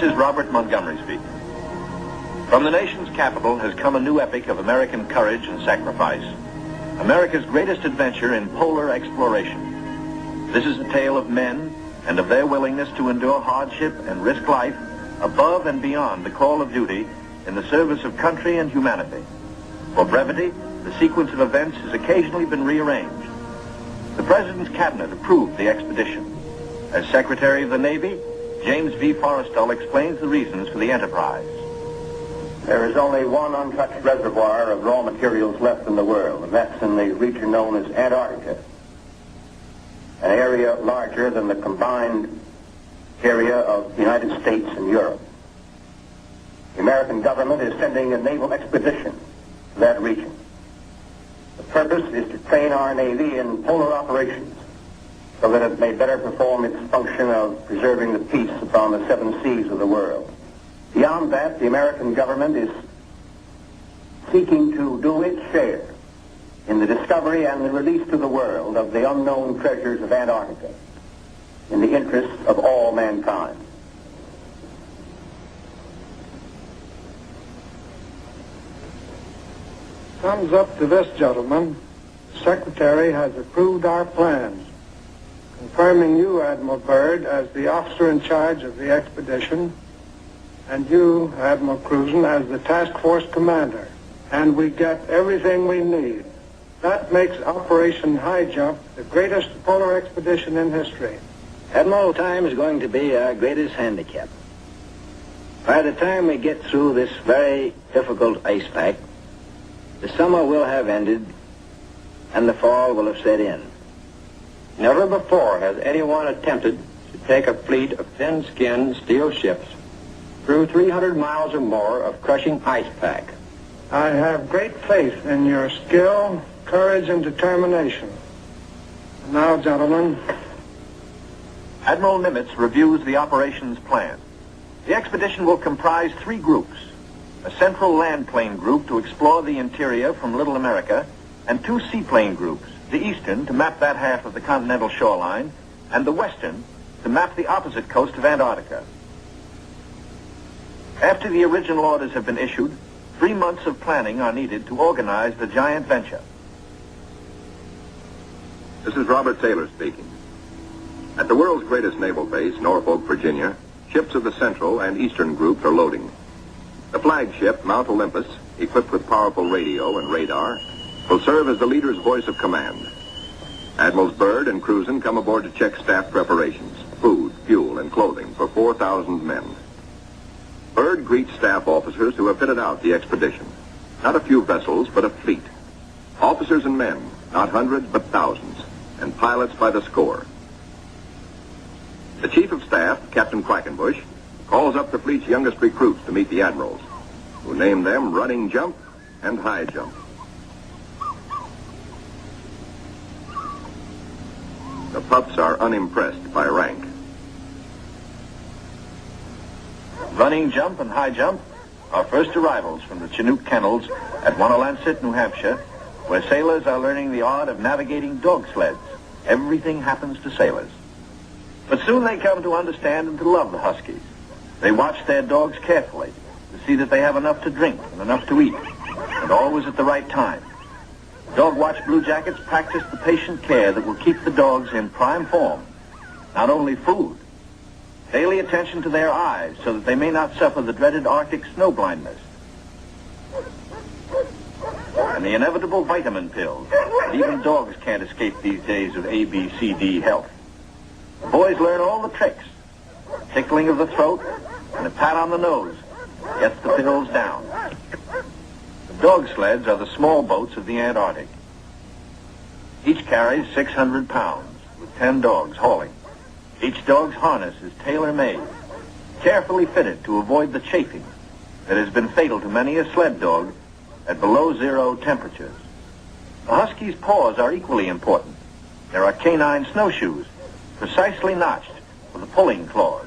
This is Robert Montgomery speaking. From the nation's capital has come a new epic of American courage and sacrifice, America's greatest adventure in polar exploration. This is a tale of men and of their willingness to endure hardship and risk life above and beyond the call of duty in the service of country and humanity. For brevity, the sequence of events has occasionally been rearranged. The President's Cabinet approved the expedition. As Secretary of the Navy, James V. Forrestal explains the reasons for the enterprise. There is only one untouched reservoir of raw materials left in the world, and that's in the region known as Antarctica, an area larger than the combined area of the United States and Europe. The American government is sending a naval expedition to that region. The purpose is to train our Navy in polar operations so that it may better perform its function of preserving the peace upon the seven seas of the world. Beyond that, the American government is seeking to do its share in the discovery and the release to the world of the unknown treasures of Antarctica in the interests of all mankind. Thumbs up to this gentleman. The Secretary has approved our plans, confirming you, Admiral Byrd, as the officer in charge of the expedition, and you, Admiral Cruzen, as the task force commander. And we get everything we need. That makes Operation Highjump the greatest polar expedition in history. Admiral, time is going to be our greatest handicap. By the time we get through this very difficult ice pack, the summer will have ended and the fall will have set in. Never before has anyone attempted to take a fleet of thin-skinned steel ships through 300 miles or more of crushing ice pack. I have great faith in your skill, courage, and determination. And now, gentlemen. Admiral Nimitz reviews the operations plan. The expedition will comprise 3 groups: a central land plane group to explore the interior from Little America, and 2 seaplane groups, the eastern to map that half of the continental shoreline, and the western to map the opposite coast of Antarctica. After the original orders have been issued, 3 months of planning are needed to organize the giant venture. This is Robert Taylor speaking. At the world's greatest naval base, Norfolk, Virginia, ships of the Central and Eastern groups are loading. The flagship, Mount Olympus, equipped with powerful radio and radar, will serve as the leader's voice of command. Admirals Byrd and Cruzen come aboard to check staff preparations, food, fuel, and clothing for 4,000 men. Byrd greets staff officers who have fitted out the expedition. Not a few vessels, but a fleet. Officers and men, not hundreds, but thousands, and pilots by the score. The Chief of Staff, Captain Quackenbush, calls up the fleet's youngest recruits to meet the admirals, who name them Running Jump and High Jump. The pups are unimpressed by rank. Running Jump and High Jump are first arrivals from the Chinook kennels at Wanalancet, New Hampshire, where sailors are learning the art of navigating dog sleds. Everything happens to sailors. But soon they come to understand and to love the Huskies. They watch their dogs carefully to see that they have enough to drink and enough to eat, and always at the right time. Dog Watch Blue Jackets practice the patient care that will keep the dogs in prime form. Not only food, daily attention to their eyes so that they may not suffer the dreaded Arctic snow blindness, and the inevitable vitamin pills that even dogs can't escape these days of ABCD health. The boys learn all the tricks. Tickling of the throat and a pat on the nose gets the pills down. The dog sleds are the small boats of the Antarctic. Each carries 600 pounds, with 10 dogs hauling. Each dog's harness is tailor-made, carefully fitted to avoid the chafing that has been fatal to many a sled dog at below zero temperatures. The Husky's paws are equally important. There are canine snowshoes, precisely notched with the pulling claws.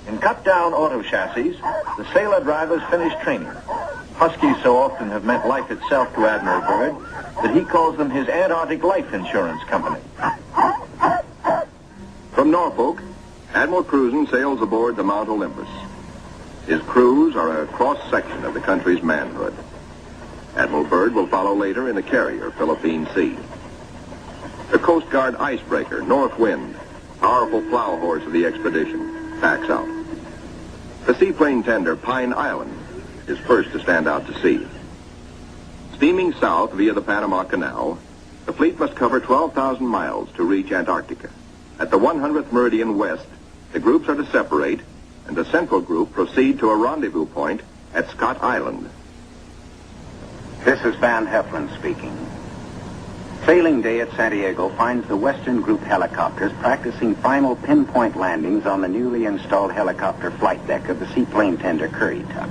In cut-down auto chassis, the sailor drivers finish training. Huskies so often have meant life itself to Admiral Byrd that he calls them his Antarctic Life Insurance Company. From Norfolk, Admiral Cruzen sails aboard the Mount Olympus. His crews are a cross-section of the country's manhood. Admiral Byrd will follow later in the carrier, Philippine Sea. The Coast Guard icebreaker, North Wind, powerful plow horse of the expedition, backs out. The seaplane tender, Pine Island, is first to stand out to sea. Steaming south via the Panama Canal, the fleet must cover 12,000 miles to reach Antarctica. At the 100th meridian west, the groups are to separate, and the central group proceed to a rendezvous point at Scott Island. This is Van Heflin speaking. Sailing day at Santiago finds the Western Group helicopters practicing final pinpoint landings on the newly installed helicopter flight deck of the seaplane tender Currituck.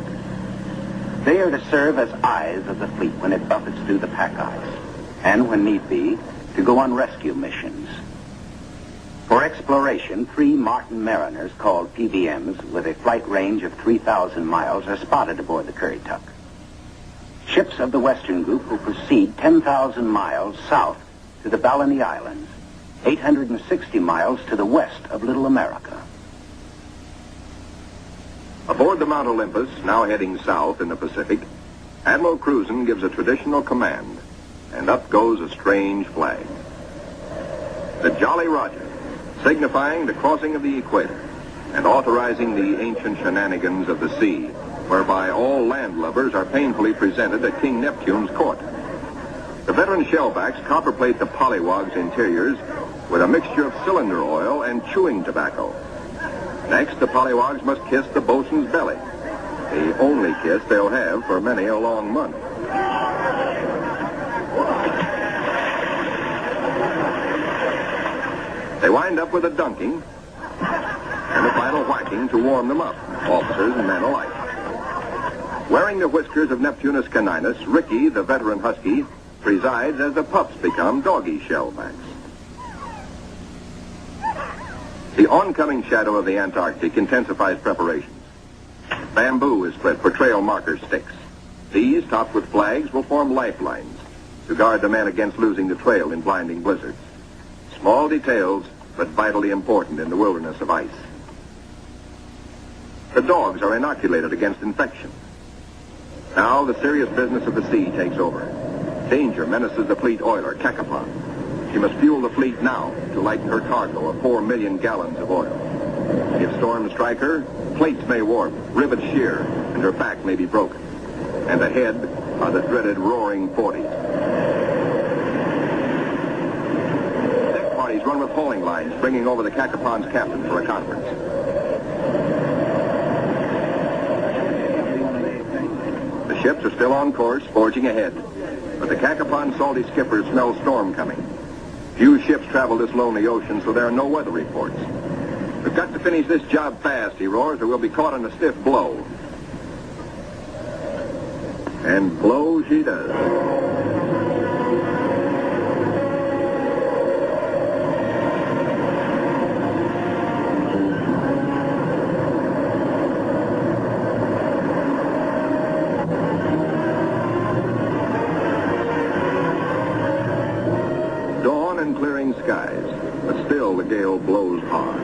They are to serve as eyes of the fleet when it buffets through the pack ice, and when need be, to go on rescue missions. For exploration, 3 Martin Mariners, called PBMs, with a flight range of 3,000 miles, are spotted aboard the Currituck. Ships of the Western Group will proceed 10,000 miles south to the Balleny Islands, 860 miles to the west of Little America. Aboard the Mount Olympus, now heading south in the Pacific, Admiral Cruzen gives a traditional command, and up goes a strange flag. The Jolly Roger, signifying the crossing of the equator and authorizing the ancient shenanigans of the sea, whereby all landlubbers are painfully presented at King Neptune's court. The veteran shellbacks copperplate the pollywog's interiors with a mixture of cylinder oil and chewing tobacco. Next, the pollywog's must kiss the bosun's belly, the only kiss they'll have for many a long month. They wind up with a dunking and a final whacking to warm them up, officers and men alike. Wearing the whiskers of Neptunus caninus, Ricky, the veteran husky, presides as the pups become doggy shellbacks. The oncoming shadow of the Antarctic intensifies preparations. Bamboo is split for trail marker sticks. These, topped with flags, will form lifelines to guard the men against losing the trail in blinding blizzards. Small details, but vitally important in the wilderness of ice. The dogs are inoculated against infection. Now the serious business of the sea takes over. Danger menaces the fleet oiler, Cacapon. She must fuel the fleet now to lighten her cargo of 4 million gallons of oil. If storms strike her, plates may warp, rivets shear, and her back may be broken. And ahead are the dreaded roaring 40s. Deck parties run with hauling lines, bringing over the Cacapon's captain for a conference. The ships are still on course, forging ahead. But the Cacapon's salty skipper smells storm coming. Few ships travel this lonely ocean, so there are no weather reports. We've got to finish this job fast, he roars, or we'll be caught in a stiff blow. And blow she does. Clearing skies, but still the gale blows hard.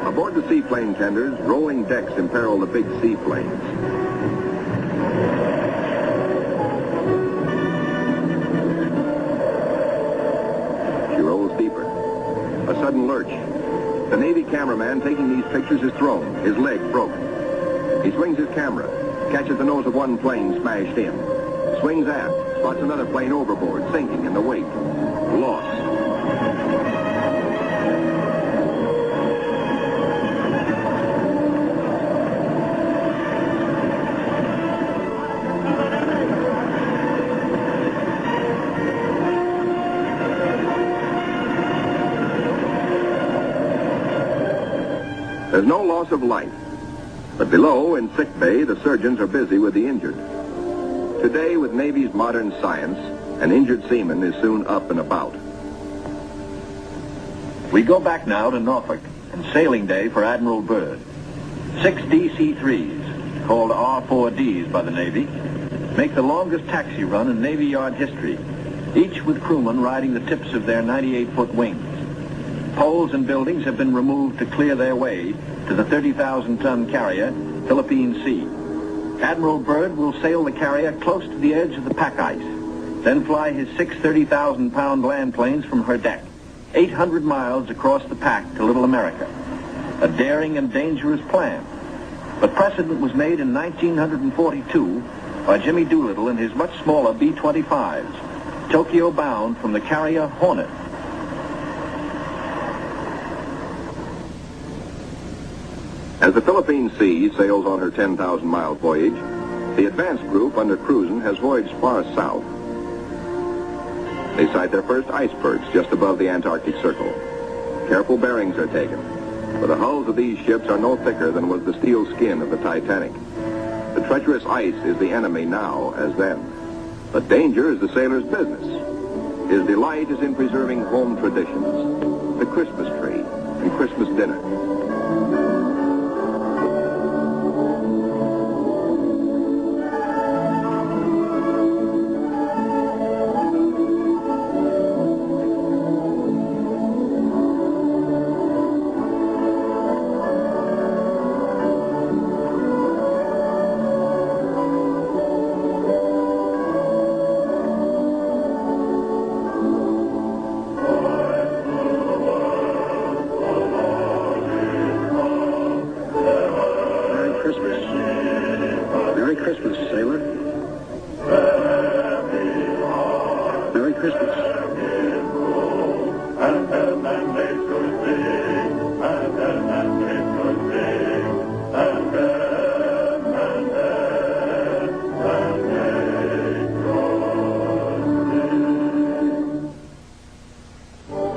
Aboard the seaplane tenders, rolling decks imperil the big seaplanes. A sudden lurch. The Navy cameraman taking these pictures is thrown, his leg broken. He swings his camera, catches the nose of one plane smashed in, swings aft, spots another plane overboard, sinking in the wake. Lost. There's no loss of life, but below, in sick bay, the surgeons are busy with the injured. Today, with Navy's modern science, An injured seaman is soon up and about. We go back now to Norfolk and sailing day for Admiral Byrd. 6 DC-3s, called R4Ds by the Navy, make the longest taxi run in Navy Yard history, each with crewmen riding the tips of their 98-foot wings. Poles and buildings have been removed to clear their way to the 30,000-ton carrier, Philippine Sea. Admiral Byrd will sail the carrier close to the edge of the pack ice, then fly his 6 30,000-pound land planes from her deck, 800 miles across the pack to Little America. A daring and dangerous plan. But precedent was made in 1942 by Jimmy Doolittle in his much smaller B-25s, Tokyo bound from the carrier Hornet. As the Philippine Sea sails on her 10,000-mile voyage, the advanced group under Cruzen has voyaged far south. They sight their first icebergs just above the Antarctic Circle. Careful bearings are taken, for the hulls of these ships are no thicker than was the steel skin of the Titanic. The treacherous ice is the enemy now as then. But danger is the sailor's business. His delight is in preserving home traditions, the Christmas tree and Christmas dinner.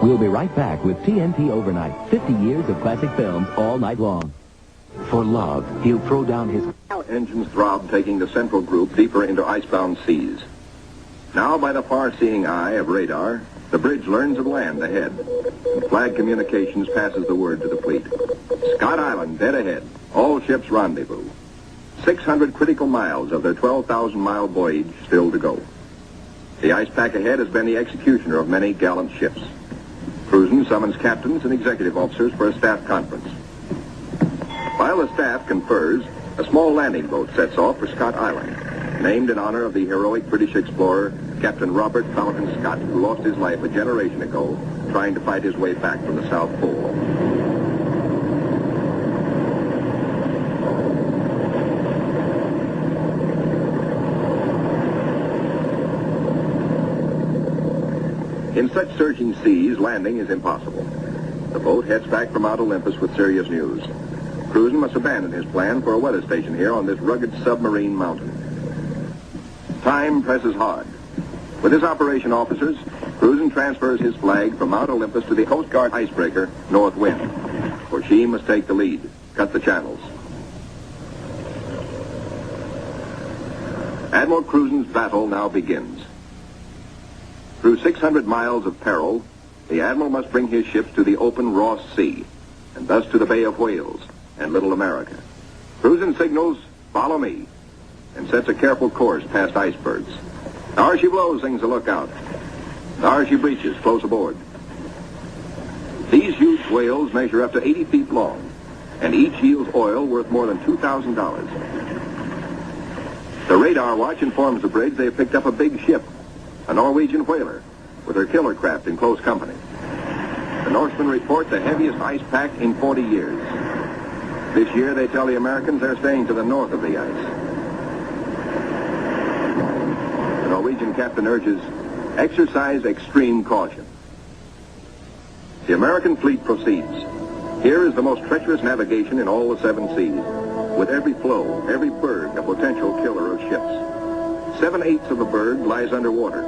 We'll be right back with TNT Overnight. 50 years of classic films all night long. For love, he'll throw down his... Engines throb, taking the central group deeper into icebound seas. Now, by the far-seeing eye of radar, the bridge learns of land ahead. And Flag Communications passes the word to the fleet. Scott Island, dead ahead. All ships rendezvous. 600 critical miles of their 12,000-mile voyage still to go. The ice pack ahead has been the executioner of many gallant ships. Cruzen summons captains and executive officers for a staff conference. While the staff confers, a small landing boat sets off for Scott Island, named in honor of the heroic British explorer, Captain Robert Falcon Scott, who lost his life a generation ago trying to fight his way back from the South Pole. In such surging seas, landing is impossible. The boat heads back for Mount Olympus with serious news. Cruzen must abandon his plan for a weather station here on this rugged submarine mountain. Time presses hard. With his operation officers, Cruzen transfers his flag from Mount Olympus to the Coast Guard icebreaker, North Wind, for she must take the lead, cut the channels. Admiral Cruzen's battle now begins. Through 600 miles of peril, the Admiral must bring his ships to the open Ross Sea, and thus to the Bay of Whales and Little America. Cruzen signals, "Follow me," and sets a careful course past icebergs. There she blows, sings the lookout. There she breaches, close aboard. These huge whales measure up to 80 feet long, and each yields oil worth more than $2,000. The radar watch informs the bridge they have picked up a big ship, a Norwegian whaler, with her killer craft in close company. The Norsemen report the heaviest ice pack in 40 years. This year, they tell the Americans they're staying to the north of the ice. The Norwegian captain urges, exercise extreme caution. The American fleet proceeds. Here is the most treacherous navigation in all the 7 seas, with every floe, every berg a potential killer of ships. 7/8 of a berg lies underwater.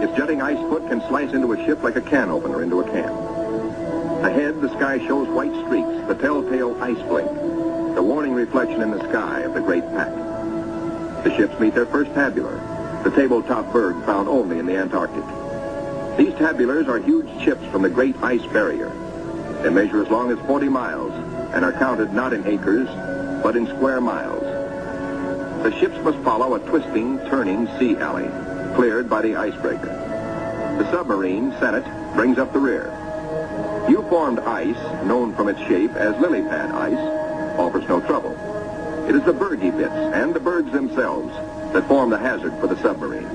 Its jutting ice foot can slice into a ship like a can opener into a can. Ahead, the sky shows white streaks, the telltale ice blink, the warning reflection in the sky of the great pack. The ships meet their first tabular, the tabletop berg found only in the Antarctic. These tabulars are huge chips from the Great Ice Barrier. They measure as long as 40 miles and are counted not in acres, but in square miles. The ships must follow a twisting, turning sea alley, cleared by the icebreaker. The submarine, Senate, brings up the rear. U-formed ice, known from its shape as lily pad ice, offers no trouble. It is the bergy bits and the bergs themselves that form the hazard for the submarine.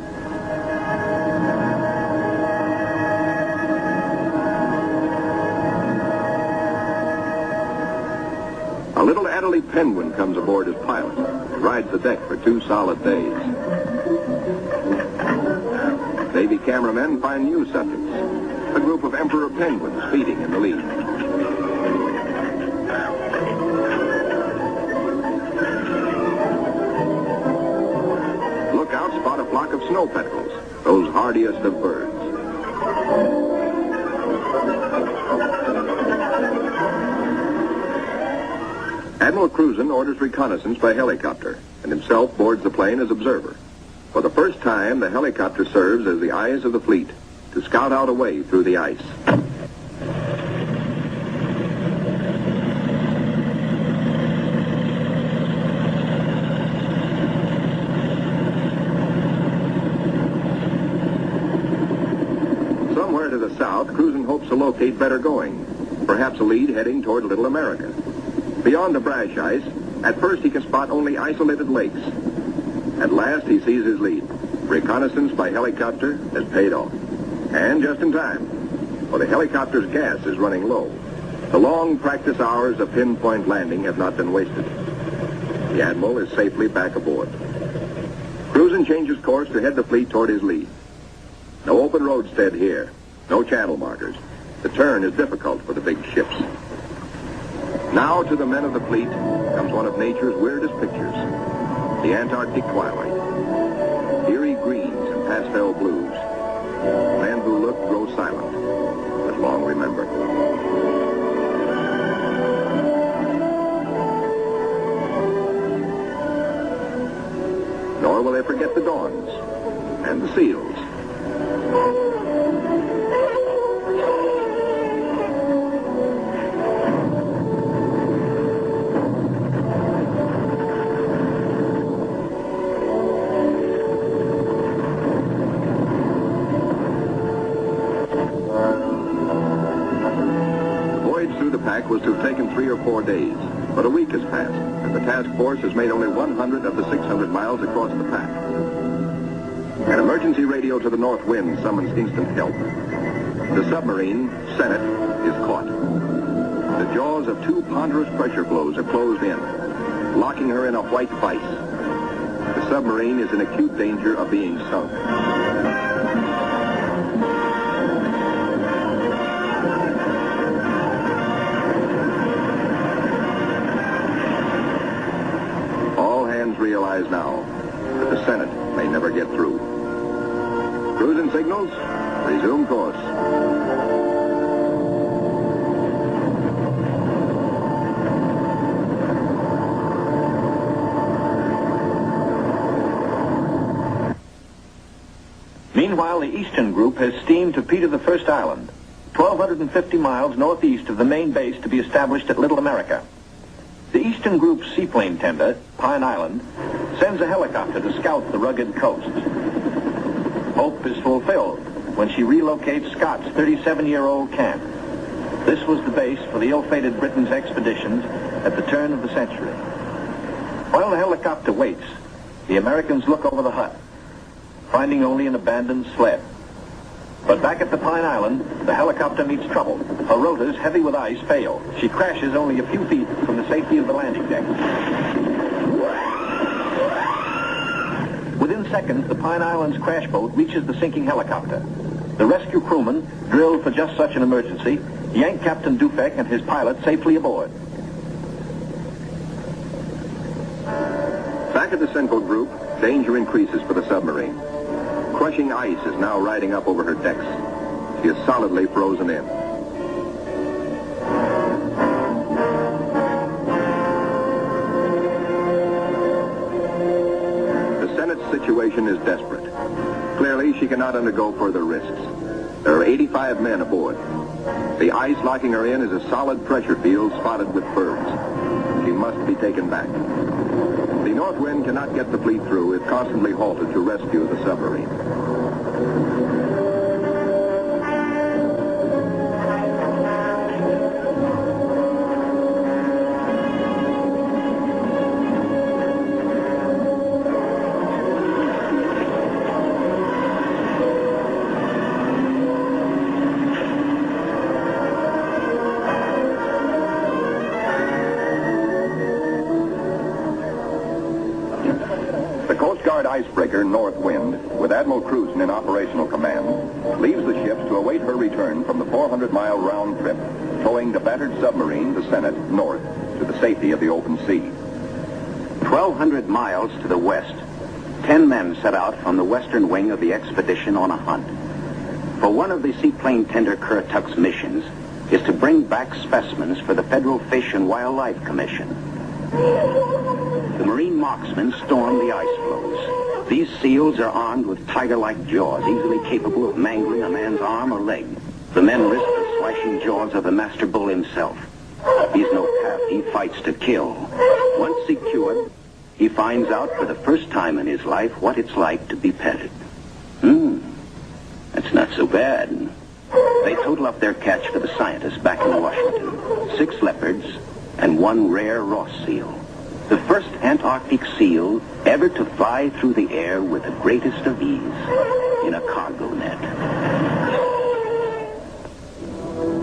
A little Adderley penguin comes aboard as pilot and rides the deck for 2 solid days. Navy cameramen find new subjects. A group of emperor penguins feeding in the lead. Lookouts spot a flock of snow petrels, those hardiest of birds. Admiral Cruzen orders reconnaissance by helicopter and himself boards the plane as observer. For the first time, the helicopter serves as the eyes of the fleet to scout out a way through the ice. Somewhere to the south, Cruzen hopes to locate better going, perhaps a lead heading toward Little America. Beyond the brash ice, at first he can spot only isolated lakes. At last he sees his lead. Reconnaissance by helicopter has paid off. And just in time, for the helicopter's gas is running low. The long practice hours of pinpoint landing have not been wasted. The Admiral is safely back aboard. Cruzen changes course to head the fleet toward his lead. No open roadstead here, no channel markers. The turn is difficult for the big ships. Now to the men of the fleet comes one of nature's weirdest pictures, the Antarctic twilight. Eerie greens and pastel blues. Men who look grow silent, but long remember. Nor will they forget the dawns and the seals. Was to have taken 3 or 4 days, but a week has passed, and the task force has made only 100 of the 600 miles across the pack. An emergency radio to the north wind summons instant help. The submarine, Senate, is caught. The jaws of 2 ponderous pressure flows are closed in, locking her in a white vice. The submarine is in acute danger of being sunk. Realize now that the Senate may never get through. Cruzen signals, resume course. Meanwhile, the Eastern Group has steamed to Peter the First Island, 1,250 miles northeast of the main base to be established at Little America. The Eastern Group's seaplane tender, Pine Island, sends a helicopter to scout the rugged coast. Hope is fulfilled when she relocates Scott's 37-year-old camp. This was the base for the ill-fated Britain's expeditions at the turn of the century. While the helicopter waits, the Americans look over the hut, finding only an abandoned sled. But back at the Pine Island, the helicopter meets trouble. Her rotors, heavy with ice, fail. She crashes only a few feet from the safety of the landing deck. Within seconds, the Pine Island's crash boat reaches the sinking helicopter. The rescue crewmen, drilled for just such an emergency, yank Captain Dufek and his pilot safely aboard. Back at the Central Group, danger increases for the submarine. Crushing ice is now riding up over her decks. She is solidly frozen in. The Senate situation is desperate. Clearly, she cannot undergo further risks. There are 85 men aboard. The ice locking her in is a solid pressure field spotted with bergs. She must be taken back. The north wind cannot get the fleet through if constantly halted to rescue the submarine. Icebreaker North Wind, with Admiral Cruzen in operational command, leaves the ships to await her return from the 400-mile round trip, towing the battered submarine, the Senate, north to the safety of the open sea. 1,200 miles to the west, 10 men set out from the western wing of the expedition on a hunt. For one of the seaplane tender Currituck's missions is to bring back specimens for the Federal Fish and Wildlife Commission. The marine marksmen storm the ice floes. These seals are armed with tiger-like jaws, easily capable of mangling a man's arm or leg. The men risk the slashing jaws of the master bull himself. He's no calf, he fights to kill. Once secured, he finds out for the first time in his life what it's like to be petted. That's not so bad. They total up their catch for the scientists back in Washington. 6 leopards and 1 rare Ross seal. The first Antarctic seal ever to fly through the air with the greatest of ease in a cargo net.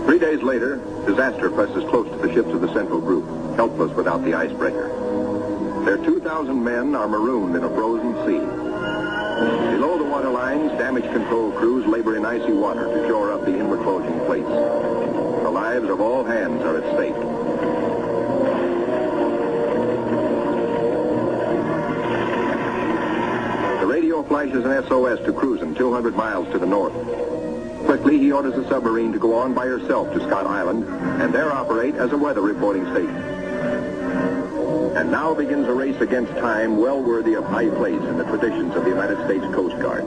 3 days later, disaster presses close to the ships of the Central Group, helpless without the icebreaker. Their 2,000 men are marooned in a frozen sea. Below the waterlines, damage control crews labor in icy water to shore up the inward closing plates. The lives of all hands are at stake. The radio flashes an SOS to Cruzen 200 miles to the north. Quickly, he orders the submarine to go on by herself to Scott Island and there operate as a weather reporting station. And now begins a race against time well worthy of high place in the traditions of the United States Coast Guard.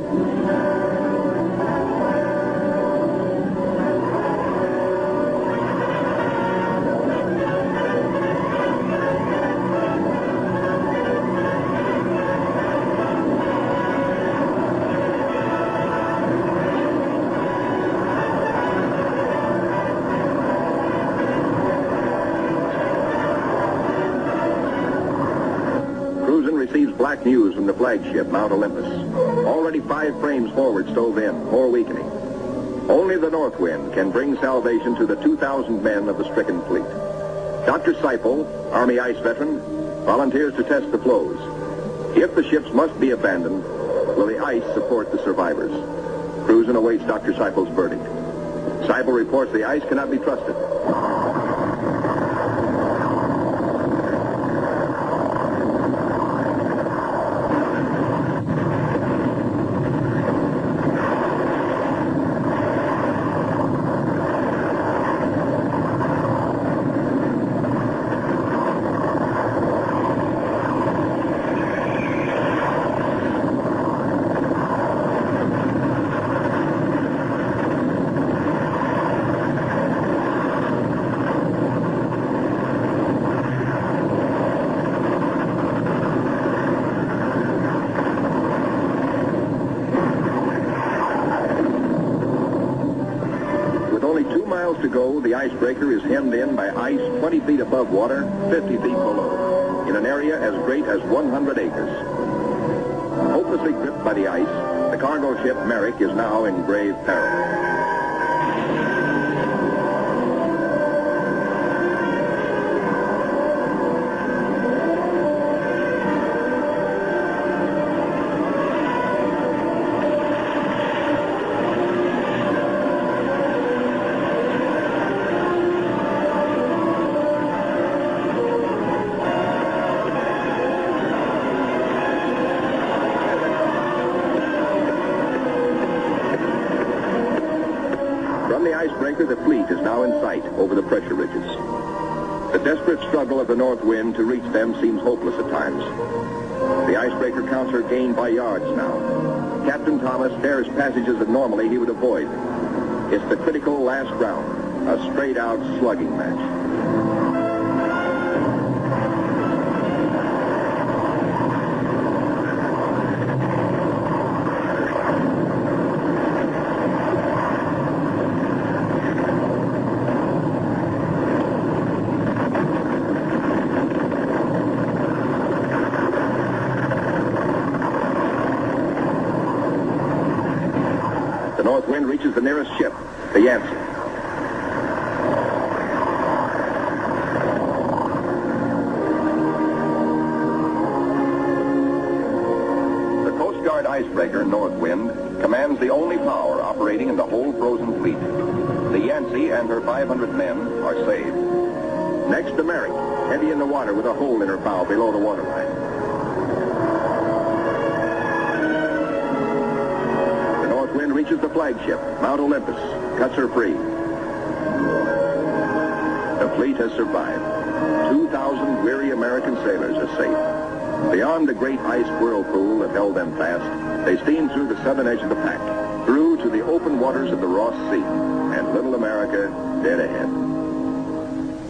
Black news from the flagship, Mount Olympus. Already 5 frames forward stove in, more weakening. Only the north wind can bring salvation to the 2,000 men of the stricken fleet. Dr. Seipel, Army ice veteran, volunteers to test the floes. If the ships must be abandoned, will the ice support the survivors? Cruzen awaits Dr. Seipel's verdict. Seipel reports the ice cannot be trusted. To go, the icebreaker is hemmed in by ice 20 feet above water, 50 feet below, in an area as great as 100 acres. Hopelessly gripped by the ice, the cargo ship Merrick is now in grave peril. The fleet is now in sight over the pressure ridges. The desperate struggle of the north wind to reach them seems hopeless at times. The icebreaker counts her gain by yards now. Captain Thomas dares passages that normally he would avoid. It's the critical last round, a straight-out slugging match. The north wind reaches the nearest ship, the Yancey. The Coast Guard icebreaker, North Wind, commands the only power operating in the whole frozen fleet. The Yancey and her 500 men are saved. Next, the Merrick, heavy in the water with a hole in her bow below the waterline. Wind reaches the flagship, Mount Olympus, cuts her free. The fleet has survived. 2,000 weary American sailors are safe. Beyond the great ice whirlpool that held them fast, they steamed through the southern edge of the pack, through to the open waters of the Ross Sea, and little America dead ahead.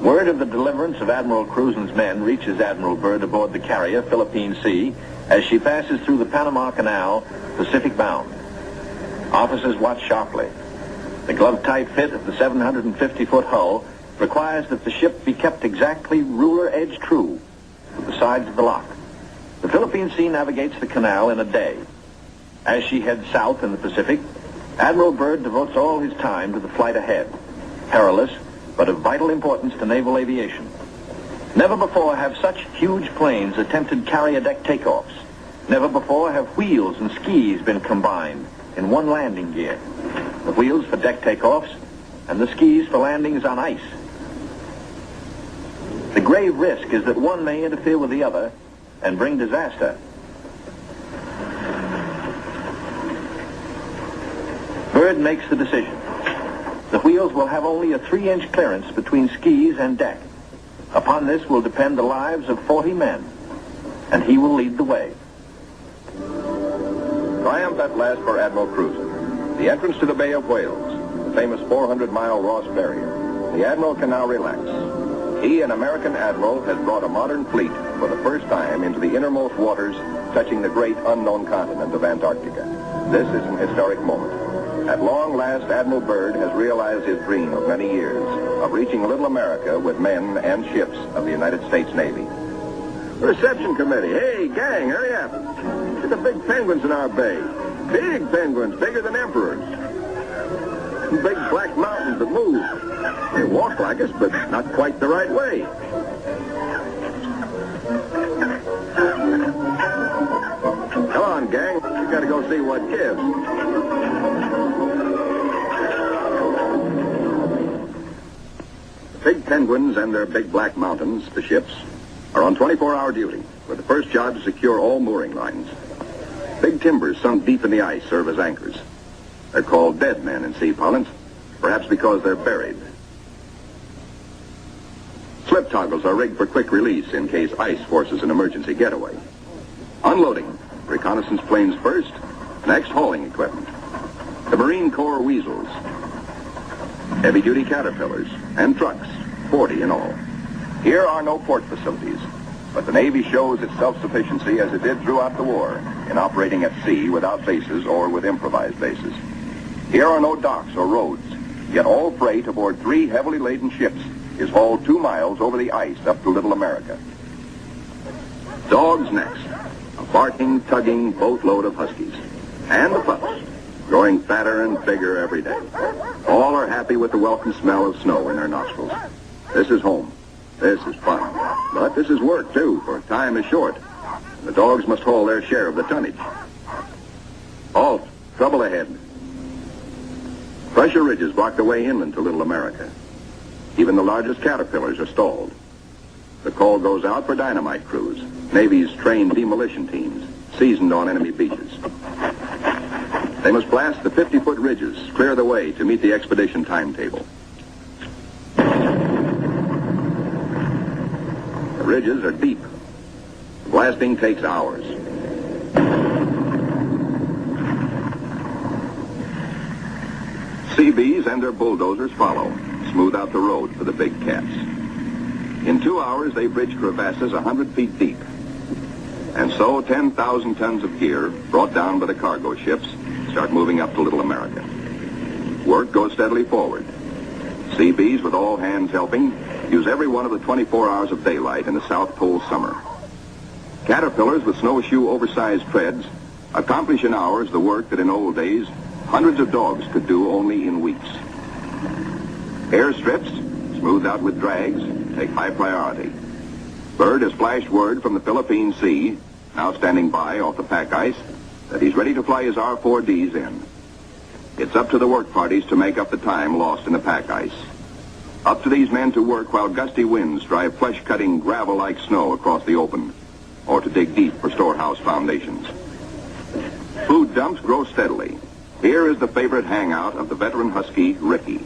Word of the deliverance of Admiral Cruzen's men reaches Admiral Byrd aboard the carrier Philippine Sea as she passes through the Panama Canal, Pacific bound. Officers watch sharply. The glove-tight fit of the 750-foot hull requires that the ship be kept exactly ruler edge true to the sides of the lock. The Philippine Sea navigates the canal in a day. As she heads south in the Pacific, Admiral Byrd devotes all his time to the flight ahead, perilous but of vital importance to naval aviation. Never before have such huge planes attempted carrier deck takeoffs. Never before have wheels and skis been combined in one landing gear. The wheels for deck takeoffs and the skis for landings on ice. The grave risk is that one may interfere with the other and bring disaster. Byrd makes the decision. The wheels will have only a 3-inch clearance between skis and deck. Upon this will depend the lives of 40 men, and he will lead the way. Triumph at last for Admiral Cruzen. The entrance to the Bay of Whales, the famous 400-mile Ross barrier. The Admiral can now relax. He, an American admiral, has brought a modern fleet for the first time into the innermost waters touching the great unknown continent of Antarctica. This is an historic moment. At long last, Admiral Byrd has realized his dream of many years of reaching little America with men and ships of the United States Navy. Reception committee. Hey, gang, hurry up. Look at the big penguins in our bay. Big penguins, bigger than emperors. Big black mountains that move. They walk like us, but not quite the right way. Come on, gang. We gotta go see what gives. The big penguins and their big black mountains, the ships, are on 24-hour duty, with the first job to secure all mooring lines. Big timbers sunk deep in the ice serve as anchors. They're called dead men in sea parlance, perhaps because they're buried. Slip toggles are rigged for quick release in case ice forces an emergency getaway. Unloading, reconnaissance planes first, next hauling equipment. The Marine Corps weasels, heavy-duty caterpillars, and trucks, 40 in all. Here are no port facilities, but the Navy shows its self-sufficiency as it did throughout the war in operating at sea without bases or with improvised bases. Here are no docks or roads, yet all freight aboard 3 heavily laden ships is hauled 2 miles over the ice up to Little America. Dogs next, a barking, tugging boatload of huskies. And the pups, growing fatter and bigger every day. All are happy with the welcome smell of snow in their nostrils. This is home. This is fun. But this is work, too, for time is short. The dogs must haul their share of the tonnage. Halt. Trouble ahead. Pressure ridges block the way inland to Little America. Even the largest caterpillars are stalled. The call goes out for dynamite crews, Navy's trained demolition teams, seasoned on enemy beaches. They must blast the 50-foot ridges, clear the way to meet the expedition timetable. The ridges are deep. Blasting takes hours. Seabees and their bulldozers follow, smooth out the road for the big cats. In 2 hours, they bridge crevasses 100 feet deep. And so 10,000 tons of gear, brought down by the cargo ships, start moving up to Little America. Work goes steadily forward. Seabees, with all hands helping, use every one of the 24 hours of daylight in the South Pole summer. Caterpillars with snowshoe oversized treads accomplish in hours the work that in old days hundreds of dogs could do only in weeks. Airstrips, smoothed out with drags, take high priority. Bird has flashed word from the Philippine Sea, now standing by off the pack ice, that he's ready to fly his R-4Ds in. It's up to the work parties to make up the time lost in the pack ice. Up to these men to work while gusty winds drive flesh-cutting gravel-like snow across the open, or to dig deep for storehouse foundations. Food dumps grow steadily. Here is the favorite hangout of the veteran Husky, Ricky.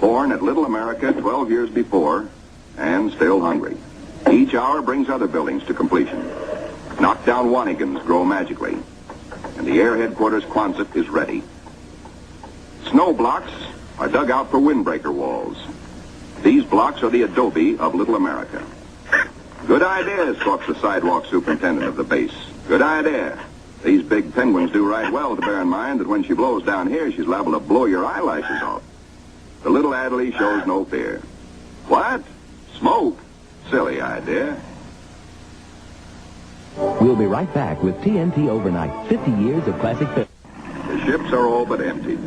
Born at Little America 12 years before, and still hungry. Each hour brings other buildings to completion. Knockdown Wanigans grow magically, and the Air Headquarters Quonset is ready. Snow blocks are dug out for windbreaker walls. These blocks are the adobe of Little America. Good idea, squawks the sidewalk superintendent of the base. Good idea. These big penguins do right well to bear in mind that when she blows down here, she's liable to blow your eyelashes off. The little Adderley shows no fear. What? Smoke? Silly idea. We'll be right back with TNT Overnight, 50 years of classic film. The ships are all but emptied.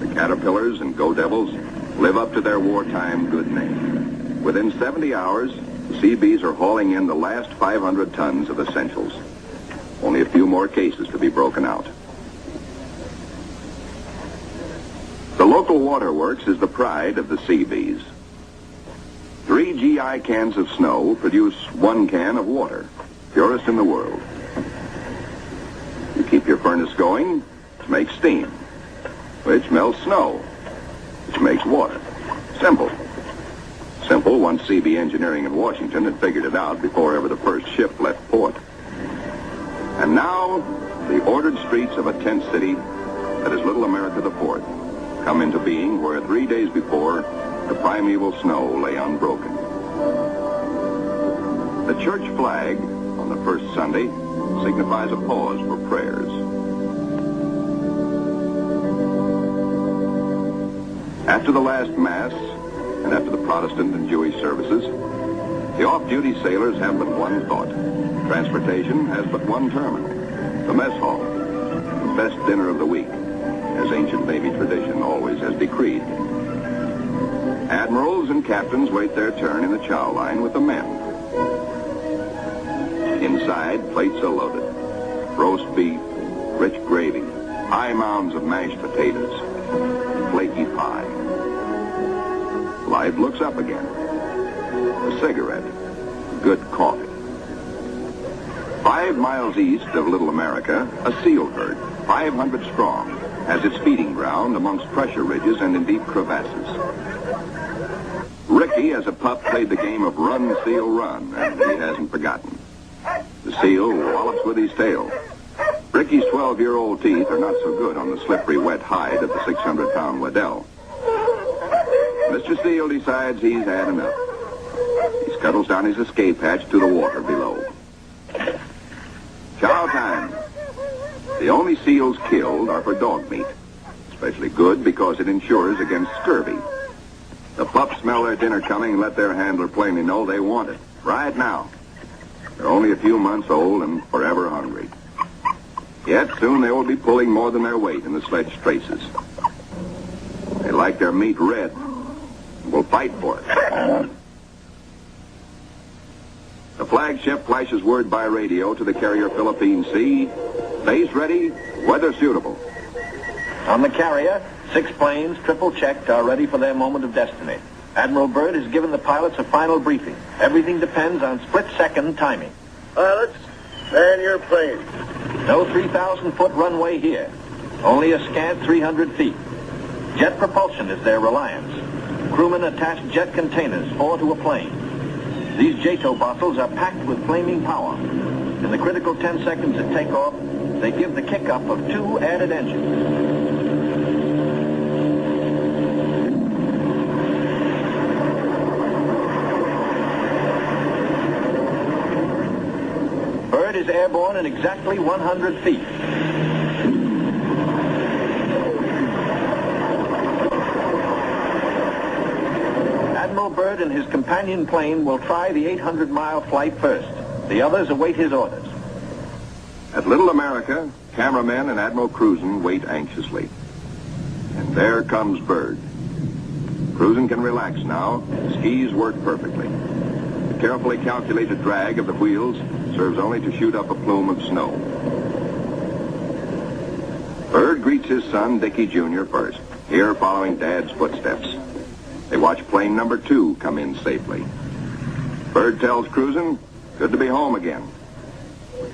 The Caterpillars and Go Devils live up to their wartime good name. Within 70 hours, the Seabees are hauling in the last 500 tons of essentials. Only a few more cases to be broken out. The local waterworks is the pride of the Seabees. 3 GI cans of snow produce 1 can of water, purest in the world. You keep your furnace going to make steam, which melts snow, which makes water. Simple. Simple once CB Engineering in Washington had figured it out before ever the first ship left port. And now, the ordered streets of a tent city that is Little America the Port come into being where 3 days before, the primeval snow lay unbroken. The church flag on the first Sunday signifies a pause for prayers. After the last Mass, and after the Protestant and Jewish services, the off-duty sailors have but one thought. Transportation has but one terminal, the mess hall, the best dinner of the week, as ancient Navy tradition always has decreed. Admirals and captains wait their turn in the chow line with the men. Inside, plates are loaded. Roast beef, rich gravy, high mounds of mashed potatoes, flaky pie. Life looks up again. A cigarette, good coffee. 5 miles east of Little America, a seal herd, 500 strong, has its feeding ground amongst pressure ridges and in deep crevasses. Ricky, as a pup, played the game of run, seal, run, and he hasn't forgotten. The seal wallops with his tail. Ricky's 12-year-old teeth are not so good on the slippery, wet hide of the 600-pound Waddell. Mr. Seal decides he's had enough. He scuttles down his escape hatch to the water below. Chow time. The only seals killed are for dog meat, especially good because it insures against scurvy. The pups smell their dinner coming and let their handler plainly know they want it, right now. They're only a few months old and forever hungry. Yet soon they will be pulling more than their weight in the sledge traces. They like their meat red and will fight for it. The flagship flashes word by radio to the carrier Philippine Sea. Base ready, weather suitable. On the carrier, 6 planes, triple-checked, are ready for their moment of destiny. Admiral Byrd has given the pilots a final briefing. Everything depends on split-second timing. Pilots, man your planes. No 3,000-foot runway here. Only a scant 300 feet. Jet propulsion is their reliance. Crewmen attach jet containers, 4 to a plane. These JATO bottles are packed with flaming power. In the critical 10 seconds at takeoff, they give the kick-up of 2 added engines. Bird is airborne in exactly 100 feet. Admiral Byrd and his companion plane will try the 800-mile flight first. The others await his orders. At Little America, cameramen and Admiral Cruzen wait anxiously. And there comes Byrd. Cruzen can relax now. Skis work perfectly. The carefully calculated drag of the wheels serves only to shoot up a plume of snow. Byrd greets his son, Dickie Jr. first, here following Dad's footsteps. They watch plane number 2 come in safely. Byrd tells Cruzen, good to be home again.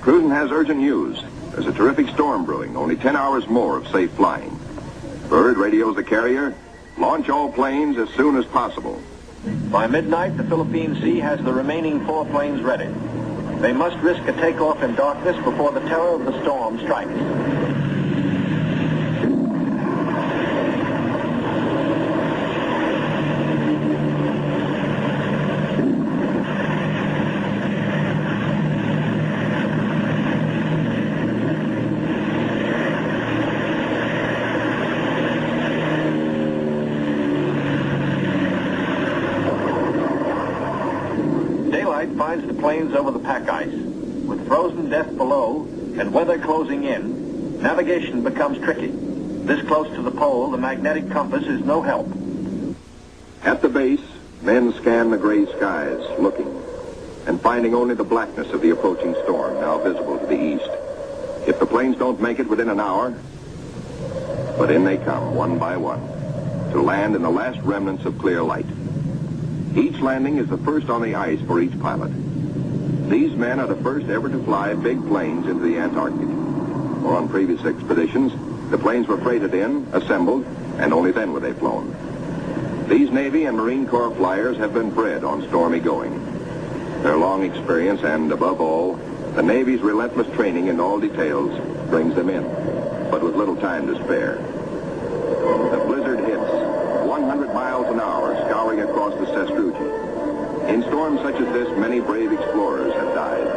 Cruzen has urgent news. There's a terrific storm brewing, only 10 hours more of safe flying. Byrd radios the carrier, launch all planes as soon as possible. By midnight, the Philippine Sea has the remaining 4 planes ready. They must risk a takeoff in darkness before the terror of the storm strikes. Finds the planes over the pack ice. With frozen death below and weather closing in, navigation becomes tricky. This close to the pole, the magnetic compass is no help. At the base, men scan the gray skies, looking, and finding only the blackness of the approaching storm, now visible to the east. If the planes don't make it within an hour, but in they come, one by one, to land in the last remnants of clear light. Each landing is the first on the ice for each pilot. These men are the first ever to fly big planes into the Antarctic. Or on previous expeditions, the planes were freighted in, assembled, and only then were they flown. These Navy and Marine Corps flyers have been bred on stormy going. Their long experience and, above all, the Navy's relentless training in all details brings them in, but with little time to spare. The blizzard hits, 100 miles an hour, scouring across the sastrugi. In storms such as this, many brave explorers have died.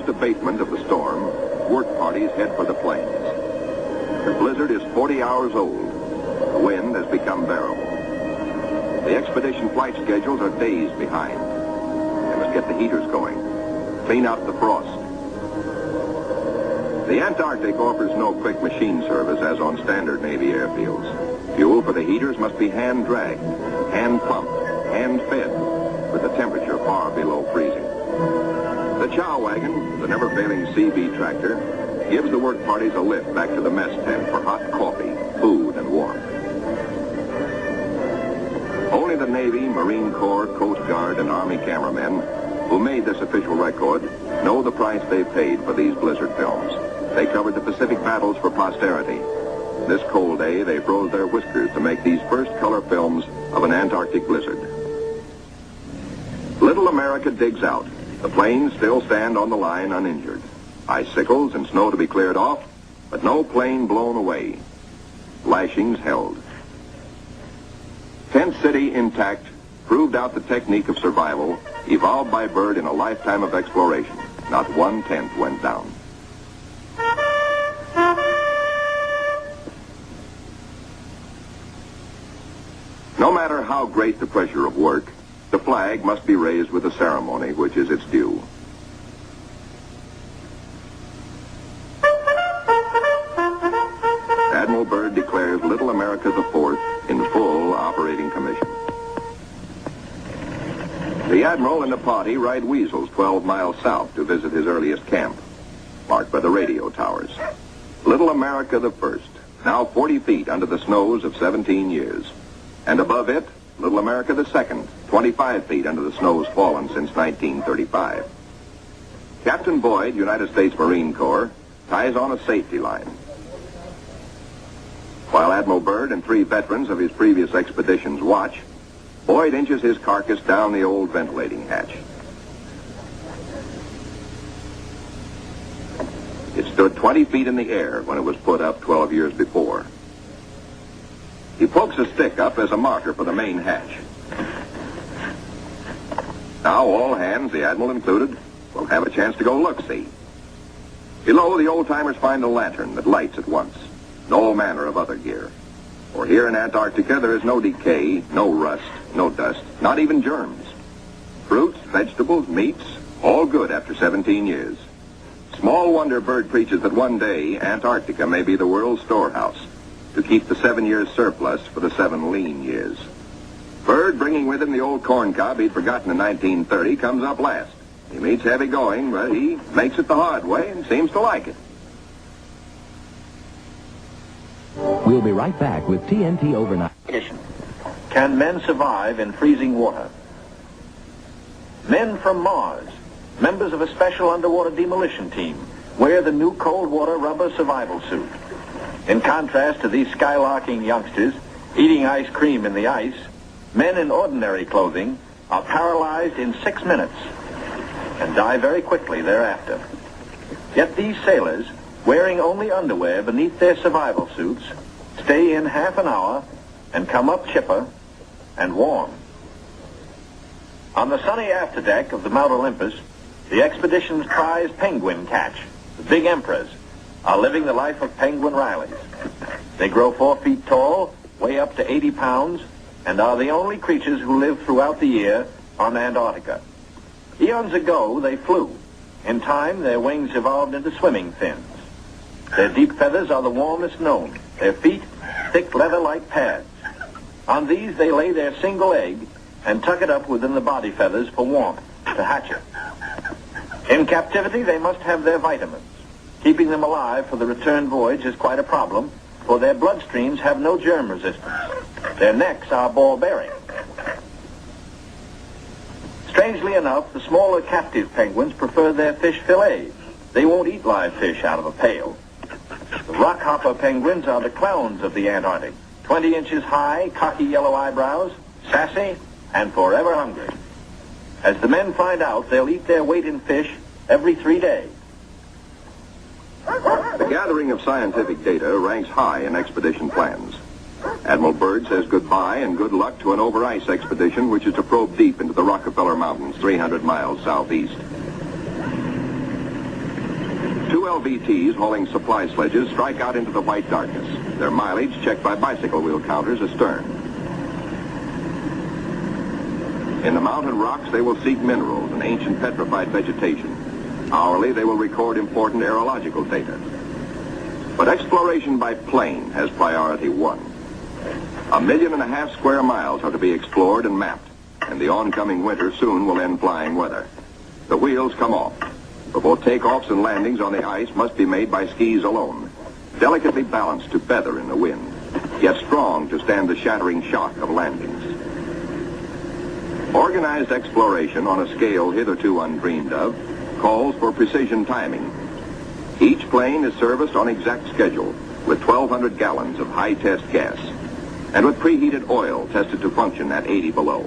Abatement of the storm, work parties head for the plains. The blizzard is 40 hours old. The wind has become bearable. The expedition flight schedules are days behind. They must get the heaters going, clean out the frost. The Antarctic offers no quick machine service as on standard Navy airfields. Fuel for the heaters must be hand-dragged, hand-pumped, hand-fed, with the temperature far below freezing. The chow wagon, the never-failing CB tractor, gives the work parties a lift back to the mess tent for hot coffee, food, and warmth. Only the Navy, Marine Corps, Coast Guard, and Army cameramen who made this official record know the price they paid for these blizzard films. They covered the Pacific battles for posterity. This cold day, they froze their whiskers to make these first color films of an Antarctic blizzard. Little America digs out. The planes still stand on the line uninjured. Icicles and snow to be cleared off, but no plane blown away. Lashings held. Tent City intact, proved out the technique of survival evolved by Byrd in a lifetime of exploration. Not 1/10 went down. No matter how great the pressure of work, the flag must be raised with a ceremony which is its due. Admiral Byrd declares Little America the Fourth in full operating commission. The Admiral and the party ride Weasels 12 miles south to visit his earliest camp, marked by the radio towers. Little America the First, now 40 feet under the snows of 17 years. And above it, Little America the Second, 25 feet under the snows fallen since 1935. Captain Boyd, United States Marine Corps, ties on a safety line, while Admiral Byrd and 3 veterans of his previous expeditions watch. Boyd inches his carcass down the old ventilating hatch. It stood 20 feet in the air when it was put up 12 years before. He pokes a stick up as a marker for the main hatch. Now all hands, the Admiral included, will have a chance to go look-see. Below, the old-timers find a lantern that lights at once, and all manner of other gear. For here in Antarctica, there is no decay, no rust, no dust, not even germs. Fruits, vegetables, meats, all good after 17 years. Small wonder Byrd preaches that one day Antarctica may be the world's storehouse to keep the 7 years surplus for the 7 lean years. Byrd, bringing with him the old corn cob he'd forgotten in 1930, comes up last. He meets heavy going, but he makes it the hard way and seems to like it. We'll be right back with TNT Overnight. Can men survive in freezing water? Men from Mars, members of a special underwater demolition team, wear the new cold water rubber survival suit. In contrast to these skylarking youngsters eating ice cream in the ice, men in ordinary clothing are paralyzed in 6 minutes and die very quickly thereafter. Yet these sailors, wearing only underwear beneath their survival suits, stay in half an hour and come up chipper and warm. On the sunny afterdeck of the Mount Olympus, the expedition's prize penguin catch, the big emperors, are living the life of penguin Rileys. They grow 4 feet tall, weigh up to 80 pounds, and are the only creatures who live throughout the year on Antarctica. Eons ago, they flew. In time, their wings evolved into swimming fins. Their deep feathers are the warmest known. Their feet, thick leather-like pads. On these, they lay their single egg and tuck it up within the body feathers for warmth, to hatch it. In captivity, they must have their vitamins. Keeping them alive for the return voyage is quite a problem, for their bloodstreams have no germ resistance. Their necks are ball-bearing. Strangely enough, the smaller captive penguins prefer their fish fillets. They won't eat live fish out of a pail. The rockhopper penguins are the clowns of the Antarctic. 20 inches high, cocky yellow eyebrows, sassy, and forever hungry. As the men find out, they'll eat their weight in fish every 3 days. The gathering of scientific data ranks high in expedition plans. Admiral Byrd says goodbye and good luck to an over-ice expedition which is to probe deep into the Rockefeller Mountains, 300 miles southeast. 2 LVTs hauling supply sledges strike out into the white darkness, their mileage checked by bicycle wheel counters astern. In the mountain rocks, they will seek minerals and ancient petrified vegetation. Hourly, they will record important aerological data. But exploration by plane has priority 1. 1.5 million square miles are to be explored and mapped, and the oncoming winter soon will end flying weather. The wheels come off, but both takeoffs and landings on the ice must be made by skis alone, delicately balanced to feather in the wind, yet strong to stand the shattering shock of landings. Organized exploration on a scale hitherto undreamed of calls for precision timing. Each plane is serviced on exact schedule with 1,200 gallons of high-test gas and with preheated oil tested to function at 80 below.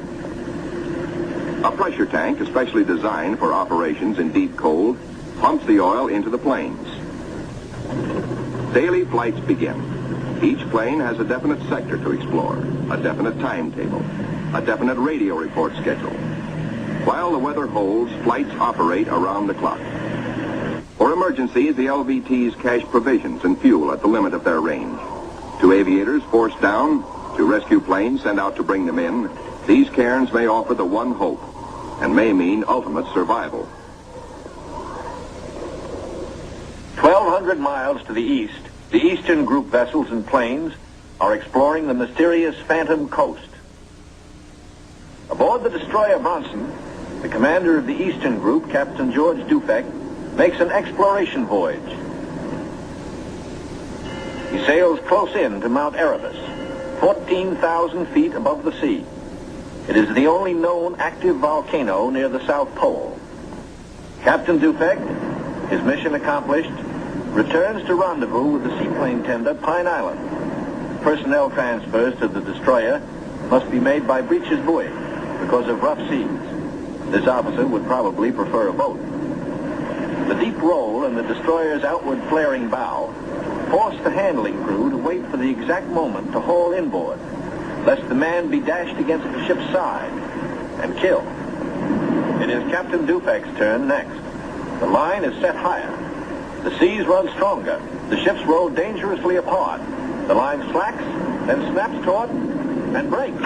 A pressure tank, especially designed for operations in deep cold, pumps the oil into the planes. Daily flights begin. Each plane has a definite sector to explore, a definite timetable. a definite radio report schedule. While the weather holds, flights operate around the clock. For emergencies, the LVTs cache provisions and fuel at the limit of their range. To aviators forced down, to rescue planes sent out to bring them in, these cairns may offer the one hope and may mean ultimate survival. 1,200 miles to the east, the Eastern Group vessels and planes are exploring the mysterious Phantom Coast. Aboard the destroyer Bronson, the commander of the Eastern Group, Captain George Dufek, makes an exploration voyage. He sails close in to Mount Erebus, 14,000 feet above the sea. It is the only known active volcano near the South Pole. Captain Dufek, his mission accomplished, returns to rendezvous with the seaplane tender Pine Island. Personnel transfers to the destroyer must be made by breeches buoy because of rough seas. This officer would probably prefer a boat. The deep roll in the destroyer's outward flaring bow forced the handling crew to wait for the exact moment to haul inboard, lest the man be dashed against the ship's side and killed. It is Captain Dufek's turn next. The line is set higher. The seas run stronger. The ships roll dangerously apart. The line slacks, then snaps taut, and breaks. A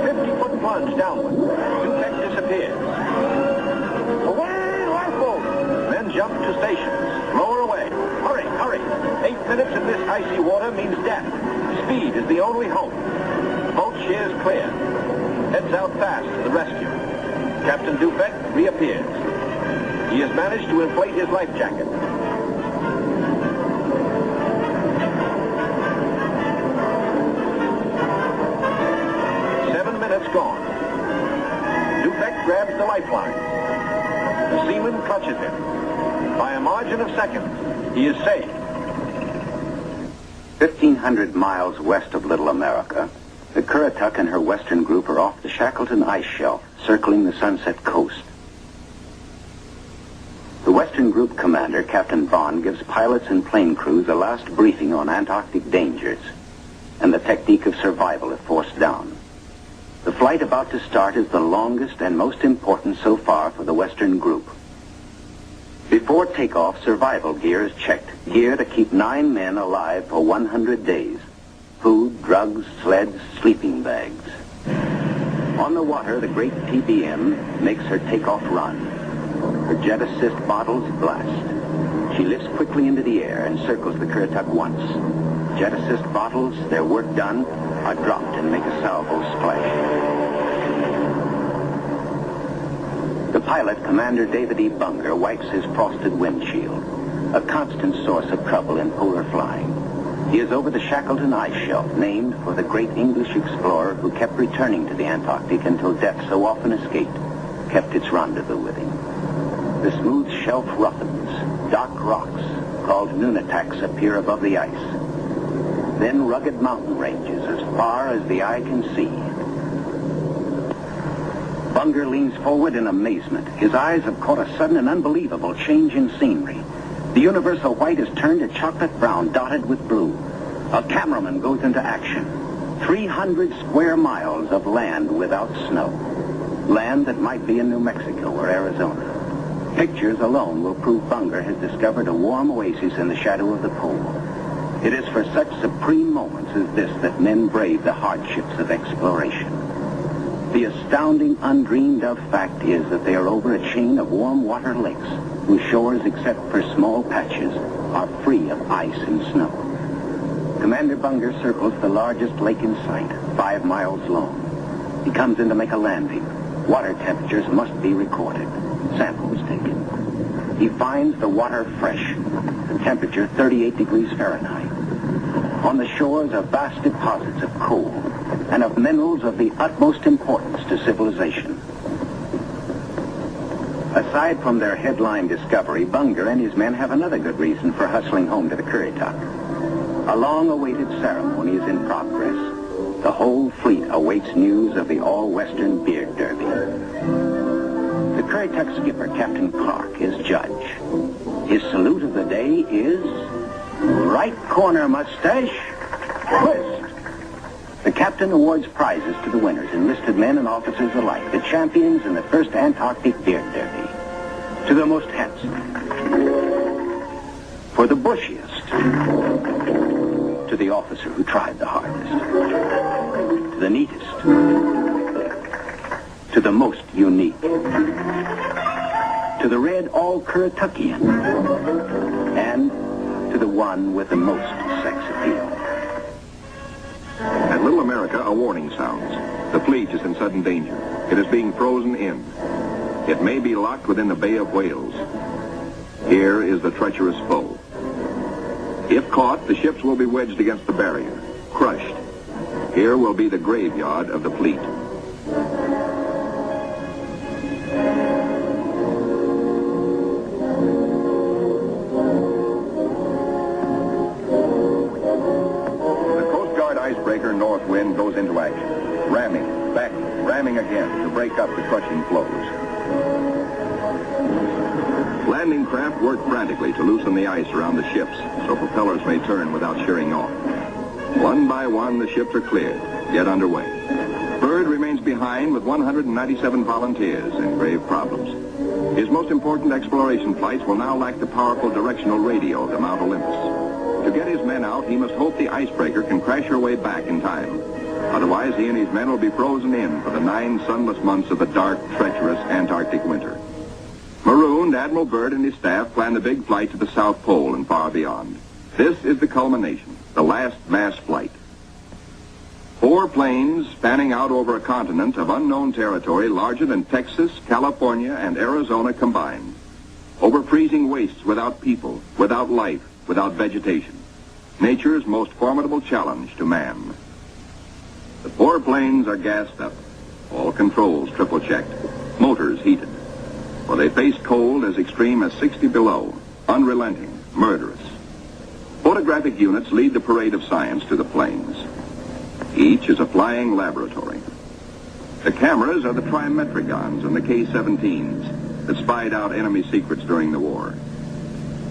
50-foot plunge downward. Dufek disappears. Away, lifeboat! Men jump to stations. Lower away. Hurry, hurry. 8 minutes in this icy water means death. Speed is the only hope. The boat sheers clear. Heads out fast to the rescue. Captain Dufek reappears. He has managed to inflate his life jacket. Gone. Dufek grabs the lifeline. The seaman clutches him. By a margin of seconds, he is saved. 1,500 miles west of Little America, the Currituck and her western group are off the Shackleton ice shelf, circling the Sunset Coast. The western group commander, Captain Vaughn, gives pilots and plane crews a last briefing on Antarctic dangers and the technique of survival if forced down. The flight about to start is the longest and most important so far for the Western Group. Before takeoff, survival gear is checked. Gear to keep 9 men alive for 100 days. Food, drugs, sleds, sleeping bags. On the water, the great TBM makes her takeoff run. Her jet assist bottles blast. She lifts quickly into the air and circles the Currituck once. Jet assist bottles, their work done, are dropped and make a salvo splash. The pilot, Commander David E. Bunger, wipes his frosted windshield, a constant source of trouble in polar flying. He is over the Shackleton ice shelf, named for the great English explorer who kept returning to the Antarctic until death, so often escaped, kept its rendezvous with him. The smooth shelf roughens. Dark rocks, called nunataks, appear above the ice. Then rugged mountain ranges as far as the eye can see. Bunger leans forward in amazement. His eyes have caught a sudden and unbelievable change in scenery. The universal white has turned to chocolate brown, dotted with blue. A cameraman goes into action. 300 square miles of land without snow. Land that might be in New Mexico or Arizona. Pictures alone will prove Bunger has discovered a warm oasis in the shadow of the pole. It is for such supreme moments as this that men brave the hardships of exploration. The astounding, undreamed of fact is that they are over a chain of warm water lakes whose shores, except for small patches, are free of ice and snow. Commander Bunger circles the largest lake in sight, 5 miles long. He comes in to make a landing. Water temperatures must be recorded. Samples taken. He finds the water fresh. The temperature 38 degrees Fahrenheit. On the shores are vast deposits of coal and of minerals of the utmost importance to civilization. Aside from their headline discovery, Bunger and his men have another good reason for hustling home to the Currituck. A long-awaited ceremony is in progress. The whole fleet awaits news of the all-Western beard derby. The Currituck skipper, Captain Clark, is judge. His salute of the day is right corner mustache, twist. The captain awards prizes to the winners, enlisted men and officers alike, the champions in the first Antarctic beard derby. To the most handsome. For the bushiest. To the officer who tried the hardest. To the neatest. To the most unique. To the red all-Currituckian. And to the one with the most sex appeal. At Little America, a warning sounds. The fleet is in sudden danger. It is being frozen in. It may be locked within the Bay of Whales. Here is the treacherous foe. If caught, the ships will be wedged against the barrier, crushed. Here will be the graveyard of the fleet. Icebreaker North Wind goes into action. Ramming, backing, ramming again to break up the crushing floes. Landing craft work frantically to loosen the ice around the ships so propellers may turn without shearing off. One by one, the ships are cleared. Get underway. Byrd remains behind with 197 volunteers in grave problems. His most important exploration flights will now lack the powerful directional radio of the Mount Olympus. To get his men out, he must hope the icebreaker can crash her way back in time. Otherwise, he and his men will be frozen in for the 9 sunless months of the dark, treacherous Antarctic winter. Marooned, Admiral Byrd and his staff plan the big flight to the South Pole and far beyond. This is the culmination, the last mass flight. 4 planes spanning out over a continent of unknown territory larger than Texas, California, and Arizona combined. Over freezing wastes without people, without life, without vegetation. Nature's most formidable challenge to man. The 4 planes are gassed up. All controls triple-checked. Motors heated. For they face cold as extreme as 60 below. Unrelenting. Murderous. Photographic units lead the parade of science to the planes. Each is a flying laboratory. The cameras are the trimetricons and the K-17s that spied out enemy secrets during the war.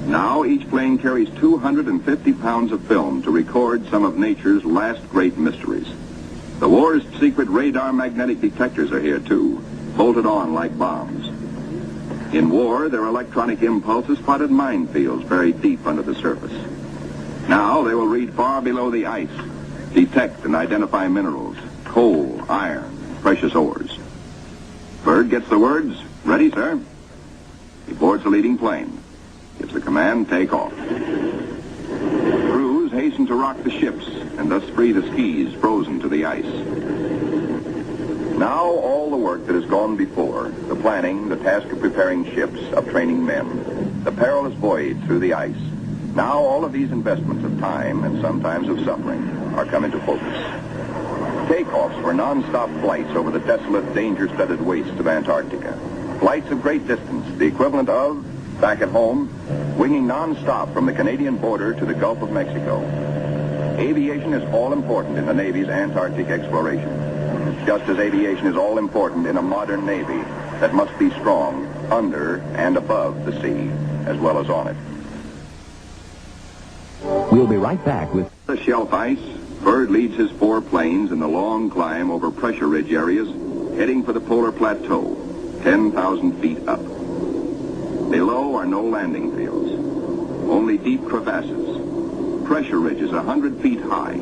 Now each plane carries 250 pounds of film to record some of nature's last great mysteries. The war's secret radar magnetic detectors are here too, bolted on like bombs. In war, their electronic impulses spotted minefields buried deep under the surface. Now they will read far below the ice, detect and identify minerals, coal, iron, precious ores. Byrd gets the words, "Ready, sir." He boards the leading plane. Gives the command, take off. Crews hasten to rock the ships and thus free the skis frozen to the ice. Now all the work that has gone before, the planning, the task of preparing ships, of training men, the perilous voyage through the ice, now all of these investments of time and sometimes of suffering are come into focus. Takeoffs for non-stop flights over the desolate, danger-studded wastes of Antarctica. Flights of great distance, the equivalent of, back at home, winging non-stop from the Canadian border to the Gulf of Mexico. Aviation is all important in the Navy's Antarctic exploration, just as aviation is all important in a modern Navy that must be strong under and above the sea, as well as on it. We'll be right back with The shelf ice. Byrd leads his 4 planes in the long climb over pressure ridge areas, heading for the polar plateau, 10,000 feet up. Below are no landing fields, only deep crevasses, pressure ridges 100 feet high,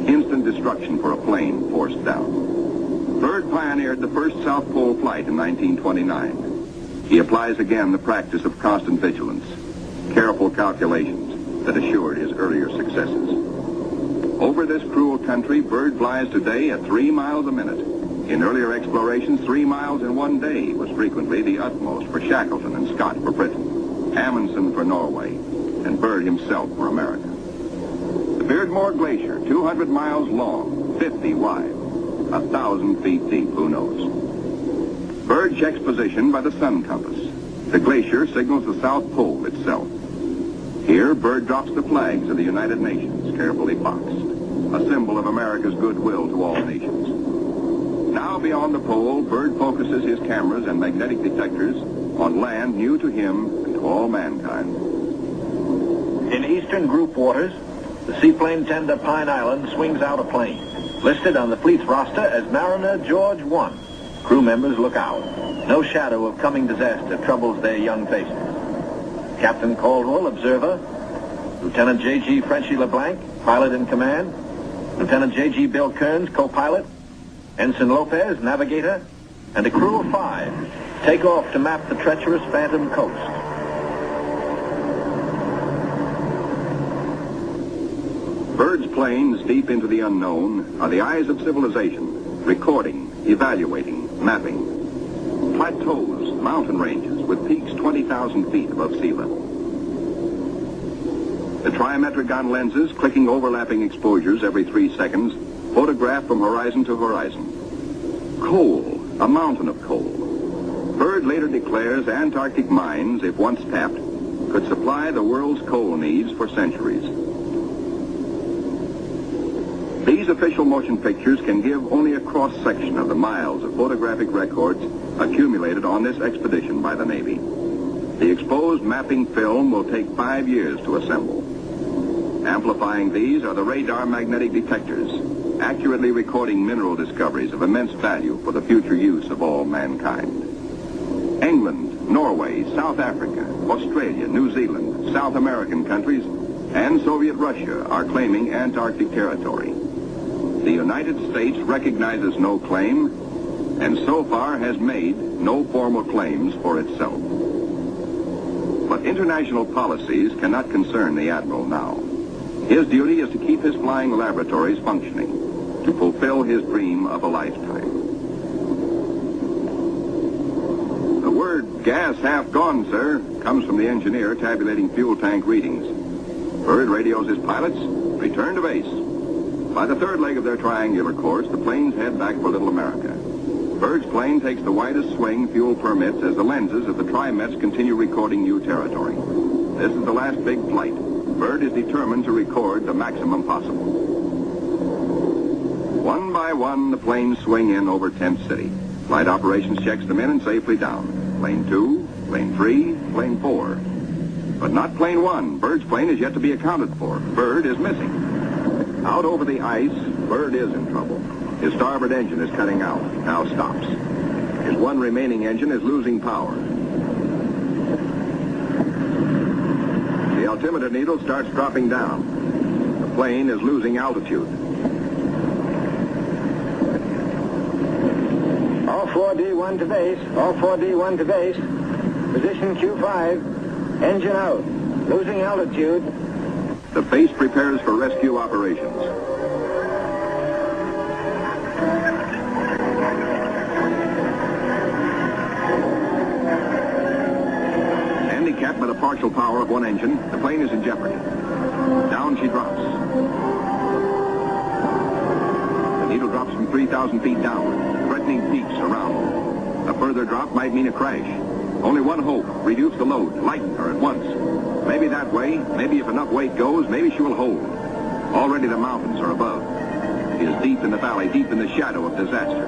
instant destruction for a plane forced down. Byrd pioneered the first South Pole flight in 1929. He applies again the practice of constant vigilance, careful calculations that assured his earlier successes. Over this cruel country, Byrd flies today at 3 miles a minute. In earlier explorations, 3 miles in one day was frequently the utmost for Shackleton and Scott for Britain, Amundsen for Norway, and Byrd himself for America. The Beardmore Glacier, 200 miles long, 50 wide, 1,000 feet deep, who knows. Byrd checks position by the sun compass. The glacier signals the South Pole itself. Here, Byrd drops the flags of the United Nations, carefully boxed, a symbol of America's goodwill to all nations. Now beyond the pole, Byrd focuses his cameras and magnetic detectors on land new to him and to all mankind. In eastern group waters, the seaplane tender Pine Island swings out a plane. Listed on the fleet's roster as Mariner George I. Crew members look out. No shadow of coming disaster troubles their young faces. Captain Caldwell, observer. Lieutenant J.G. Frenchy LeBlanc, pilot in command. Lieutenant J.G. Bill Kearns, co-pilot. Ensign Lopez, navigator. And a crew of 5 take off to map the treacherous Phantom coast. Bird's planes deep into the unknown are the eyes of civilization, recording, evaluating, mapping. Plateaus, mountain ranges with peaks 20,000 feet above sea level. The trimetric lenses, clicking overlapping exposures every 3 seconds, photograph from horizon to horizon. Coal, a mountain of coal. Bird later declares Antarctic mines, if once tapped, could supply the world's coal needs for centuries. These official motion pictures can give only a cross-section of the miles of photographic records accumulated on this expedition by the Navy. The exposed mapping film will take 5 years to assemble. Amplifying these are the radar magnetic detectors, accurately recording mineral discoveries of immense value for the future use of all mankind. England, Norway, South Africa, Australia, New Zealand, South American countries, and Soviet Russia are claiming Antarctic territory. The United States recognizes no claim, and so far has made no formal claims for itself. But international policies cannot concern the Admiral now. His duty is to keep his flying laboratories functioning, to fulfill his dream of a lifetime. The word "gas half gone, sir," comes from the engineer tabulating fuel tank readings. Bird radios his pilots, return to base. By the third leg of their triangular course, the planes head back for Little America. Bird's plane takes the widest swing fuel permits as the lenses of the trimets continue recording new territory. This is the last big flight. Bird is determined to record the maximum possible. One by one, the planes swing in over Tent City. Flight operations checks them in and safely down. Plane 2, plane 3, plane 4. But not plane 1. Bird's plane is yet to be accounted for. Bird is missing. Out over the ice, Bird is in trouble. His starboard engine is cutting out, now stops. His one remaining engine is losing power. The altimeter needle starts dropping down. The plane is losing altitude. All 4D1 to base. All 4D1 to base. Position Q5. Engine out. Losing altitude. The base prepares for rescue operations. Handicapped by the partial power of one engine, the plane is in jeopardy. Down she drops. The needle drops from 3,000 feet down, threatening peaks around. A further drop might mean a crash. Only one hope: reduce the load, lighten her at once. Maybe that way, maybe if enough weight goes, maybe she will hold. Already the mountains are above. She is deep in the valley, deep in the shadow of disaster.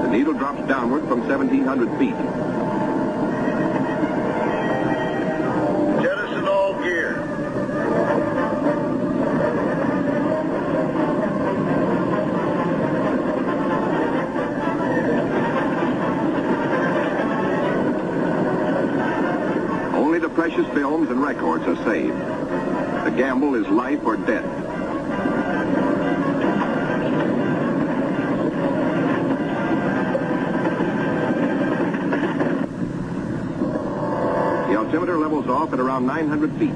The needle drops downward from 1,700 feet. Jettison all gear. Only the precious films and records are saved. The gamble is life or death. The altimeter levels off at around 900 feet.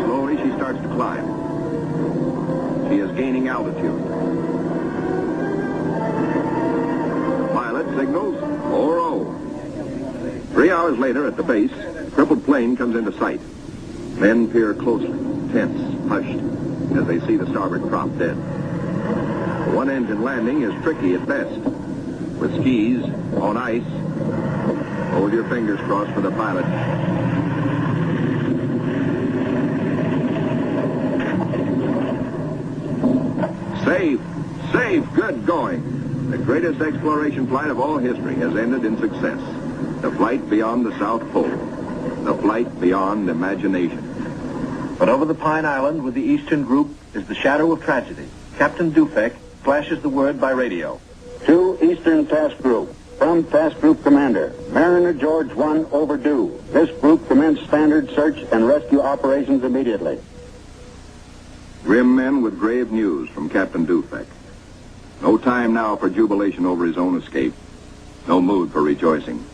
Slowly she starts to climb. She is gaining altitude. Pilot signals 4-0. 3 hours later, at the base, a crippled plane comes into sight. Men peer closely, tense, hushed, as they see the starboard prop dead. The one-engine landing is tricky at best. With skis, on ice, hold your fingers crossed for the pilot. Safe, safe, good going. The greatest exploration flight of all history has ended in success. The flight beyond the South Pole. The flight beyond imagination. But over the Pine Island with the Eastern Group is the shadow of tragedy. Captain Dufek flashes the word by radio. To Eastern Task Group. From Task Group Commander, Mariner George 1 overdue. This group commence standard search and rescue operations immediately. Grim men with grave news from Captain Dufek. No time now for jubilation over his own escape. No mood for rejoicing.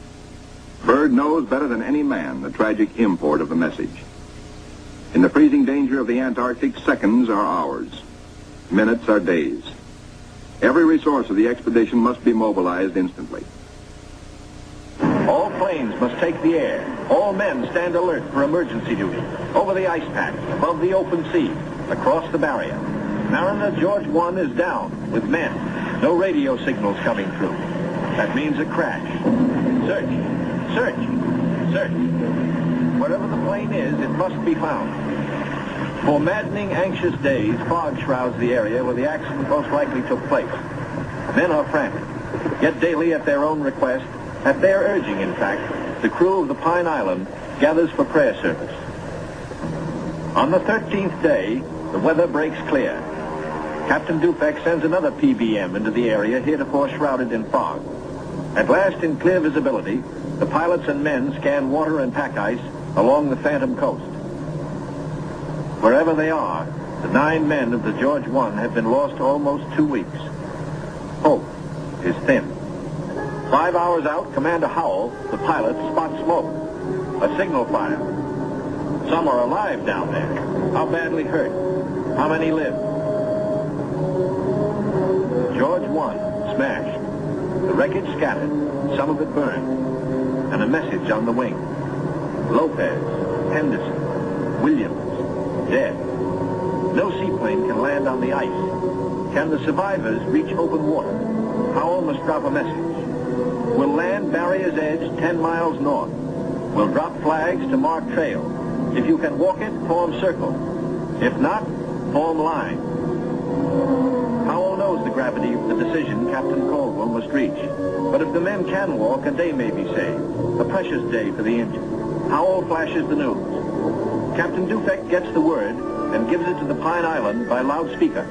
Byrd knows better than any man the tragic import of the message. In the freezing danger of the Antarctic, seconds are hours. Minutes are days. Every resource of the expedition must be mobilized instantly. All planes must take the air. All men stand alert for emergency duty. Over the ice pack, above the open sea, across the barrier. Mariner George 1 is down with men. No radio signals coming through. That means a crash. Search, search, search. Wherever the plane is, it must be found. For maddening, anxious days, fog shrouds the area where the accident most likely took place. Men are frantic, yet daily at their own request, at their urging, in fact, the crew of the Pine Island gathers for prayer service. On the 13th day, the weather breaks clear. Captain Dufek sends another PBM into the area heretofore shrouded in fog. At last, in clear visibility, the pilots and men scan water and pack ice along the Phantom Coast. Wherever they are, the 9 men of the George 1 have been lost almost 2 weeks. Hope is thin. 5 hours out, Commander Howell, the pilot, spots smoke. A signal fire. Some are alive down there. How badly hurt? How many live? George 1 smashed. The wreckage scattered, some of it burned. And a message on the wing. Lopez, Henderson, Williams, dead. No seaplane can land on the ice. Can the survivors reach open water? Howell must drop a message. We'll land Barrier's Edge 10 miles north. We'll drop flags to mark trail. If you can walk it, form circle. If not, form line. Howell knows the gravity of the decision Captain Caldwell must reach. But if the men can walk, a day may be saved. A precious day for the injured. Howell flashes the news. Captain Dufek gets the word and gives it to the Pine Island by loudspeaker.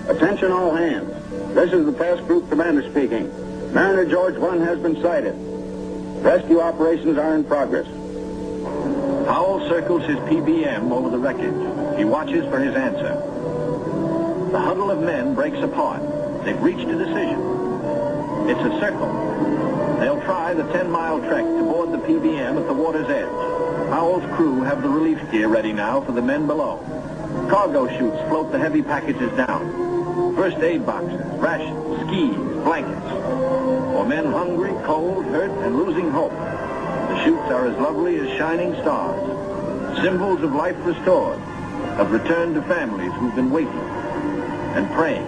Attention all hands. This is the Task Group Commander speaking. Mariner George 1 has been sighted. Rescue operations are in progress. Howell circles his PBM over the wreckage. He watches for his answer. The huddle of men breaks apart. They've reached a decision. It's a circle. They'll try the 10-mile trek to board the PBM at the water's edge. Howell's crew have the relief gear ready now for the men below. Cargo chutes float the heavy packages down. First aid boxes, rations, skis, blankets. For men hungry, cold, hurt, and losing hope, the chutes are as lovely as shining stars. Symbols of life restored, of return to families who've been waiting and praying.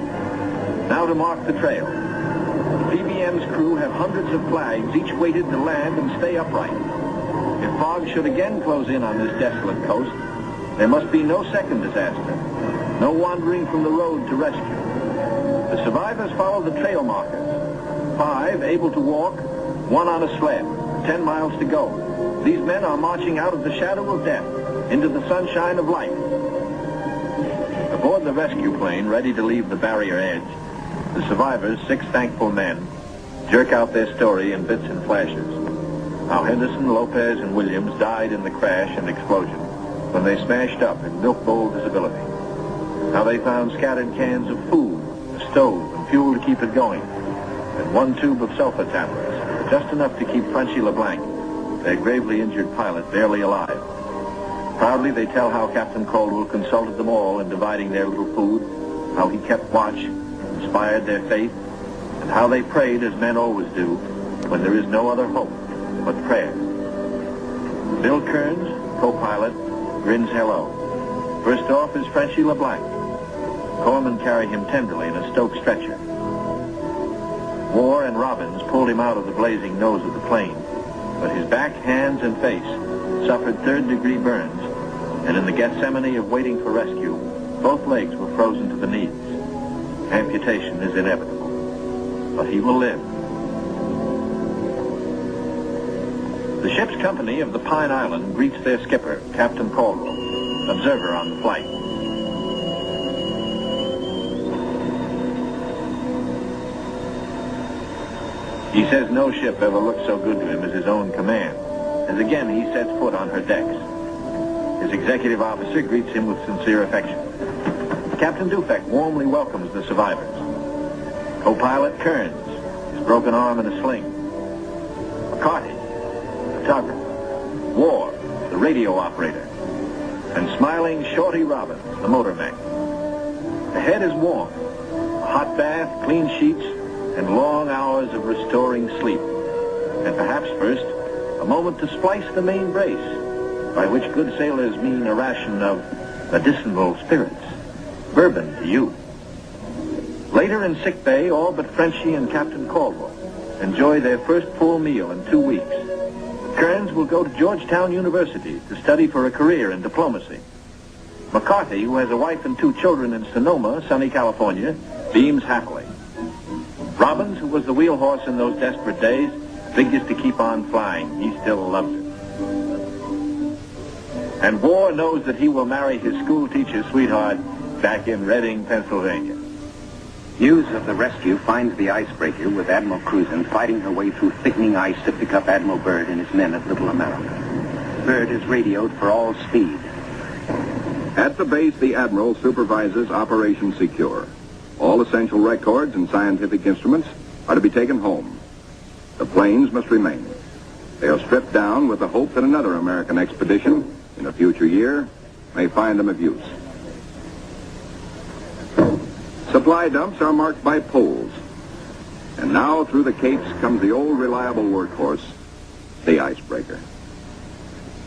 Now to mark the trail. The PBM's crew have hundreds of flags, each weighted to land and stay upright. If fog should again close in on this desolate coast, there must be no second disaster, no wandering from the road to rescue. The survivors follow the trail markers. 5 able to walk, 1 on a sled, 10 miles to go. These men are marching out of the shadow of death into the sunshine of life. Aboard the rescue plane, ready to leave the barrier edge, the survivors, 6 thankful men, jerk out their story in bits and flashes. How Henderson, Lopez, and Williams died in the crash and explosion when they smashed up in milk bowl visibility. How they found scattered cans of food, a stove, and fuel to keep it going, and 1 tube of sulfur tablets, just enough to keep Frenchy LeBlanc, their gravely injured pilot, barely alive. Proudly they tell how Captain Caldwell consulted them all in dividing their little food, how he kept watch, inspired their faith, and how they prayed as men always do when there is no other hope but prayer. Bill Kearns, co-pilot, grins hello. First off is Frenchy LeBlanc. Corpsmen carry him tenderly in a Stoke stretcher. Moore and Robbins pulled him out of the blazing nose of the plane, but his back, hands, and face suffered third-degree burns, and in the Gethsemane of waiting for rescue, both legs were frozen to the knees. Amputation is inevitable, but he will live. The ship's company of the Pine Island greets their skipper, Captain Caldwell. observer on the flight. He says no ship ever looked so good to him as his own command, as again he sets foot on her decks. His executive officer greets him with sincere affection. Captain Dufek warmly welcomes the survivors. Co-pilot Kearns, his broken arm in a sling. McCarty, the tugger. War, the radio operator. And smiling Shorty Robbins, the motor mech. The head is warm. A hot bath, clean sheets, and long hours of restoring sleep. And perhaps first, a moment to splice the main brace, by which good sailors mean a ration of medicinal spirits. Bourbon to you. Later in sick bay, all but Frenchie and Captain Caldwell enjoy their first full meal in 2 weeks. Kearns will go to Georgetown University to study for a career in diplomacy. McCarthy, who has a wife and 2 children in Sonoma, sunny California, beams happily. Robbins, who was the wheel horse in those desperate days, figures to keep on flying. He still loves it. And War knows that he will marry his school teacher sweetheart back in Reading, Pennsylvania. News of the rescue finds the icebreaker with Admiral Cruzen fighting her way through thickening ice to pick up Admiral Byrd and his men at Little America. Byrd is radioed for all speed. At the base, the Admiral supervises Operation Secure. All essential records and scientific instruments are to be taken home. The planes must remain. They are stripped down with the hope that another American expedition, in a future year, may find them of use. Supply dumps are marked by poles. And now through the capes comes the old reliable workhorse, the icebreaker.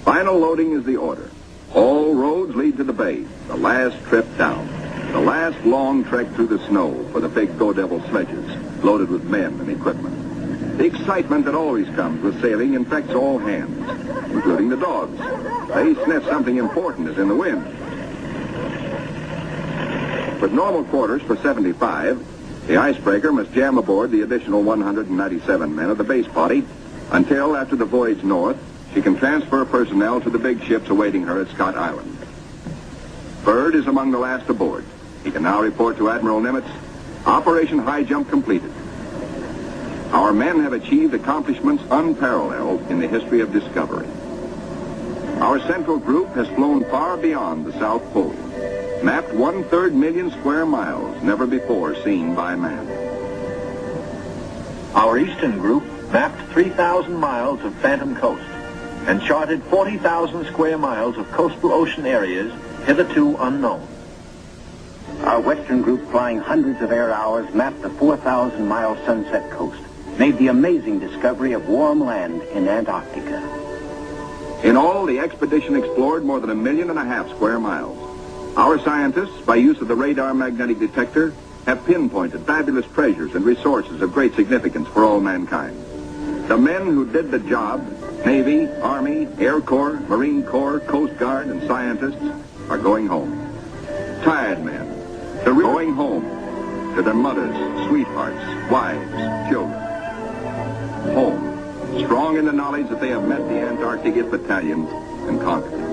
Final loading is the order. All roads lead to the bay, the last trip down. The last long trek through the snow for the big Go Devil sledges, loaded with men and equipment. The excitement that always comes with sailing infects all hands, including the dogs. They sniff something important is in the wind. With normal quarters for 75, the icebreaker must jam aboard the additional 197 men of the base party until, after the voyage north, she can transfer personnel to the big ships awaiting her at Scott Island. Byrd is among the last aboard. He can now report to Admiral Nimitz, Operation Highjump completed. Our men have achieved accomplishments unparalleled in the history of discovery. Our central group has flown far beyond the South Pole, mapped 1/3 million square miles never before seen by man. Our eastern group mapped 3,000 miles of phantom coast and charted 40,000 square miles of coastal ocean areas hitherto unknown. Our western group, flying hundreds of air hours, mapped the 4,000-mile Sunset Coast, made the amazing discovery of warm land in Antarctica. In all, the expedition explored more than 1.5 million square miles. Our scientists, by use of the radar magnetic detector, have pinpointed fabulous treasures and resources of great significance for all mankind. The men who did the job, Navy, Army, Air Corps, Marine Corps, Coast Guard, and scientists, are going home. Tired men, they're going home to their mothers, sweethearts, wives, children. Home, strong in the knowledge that they have met the Antarctic battalions and conquered it.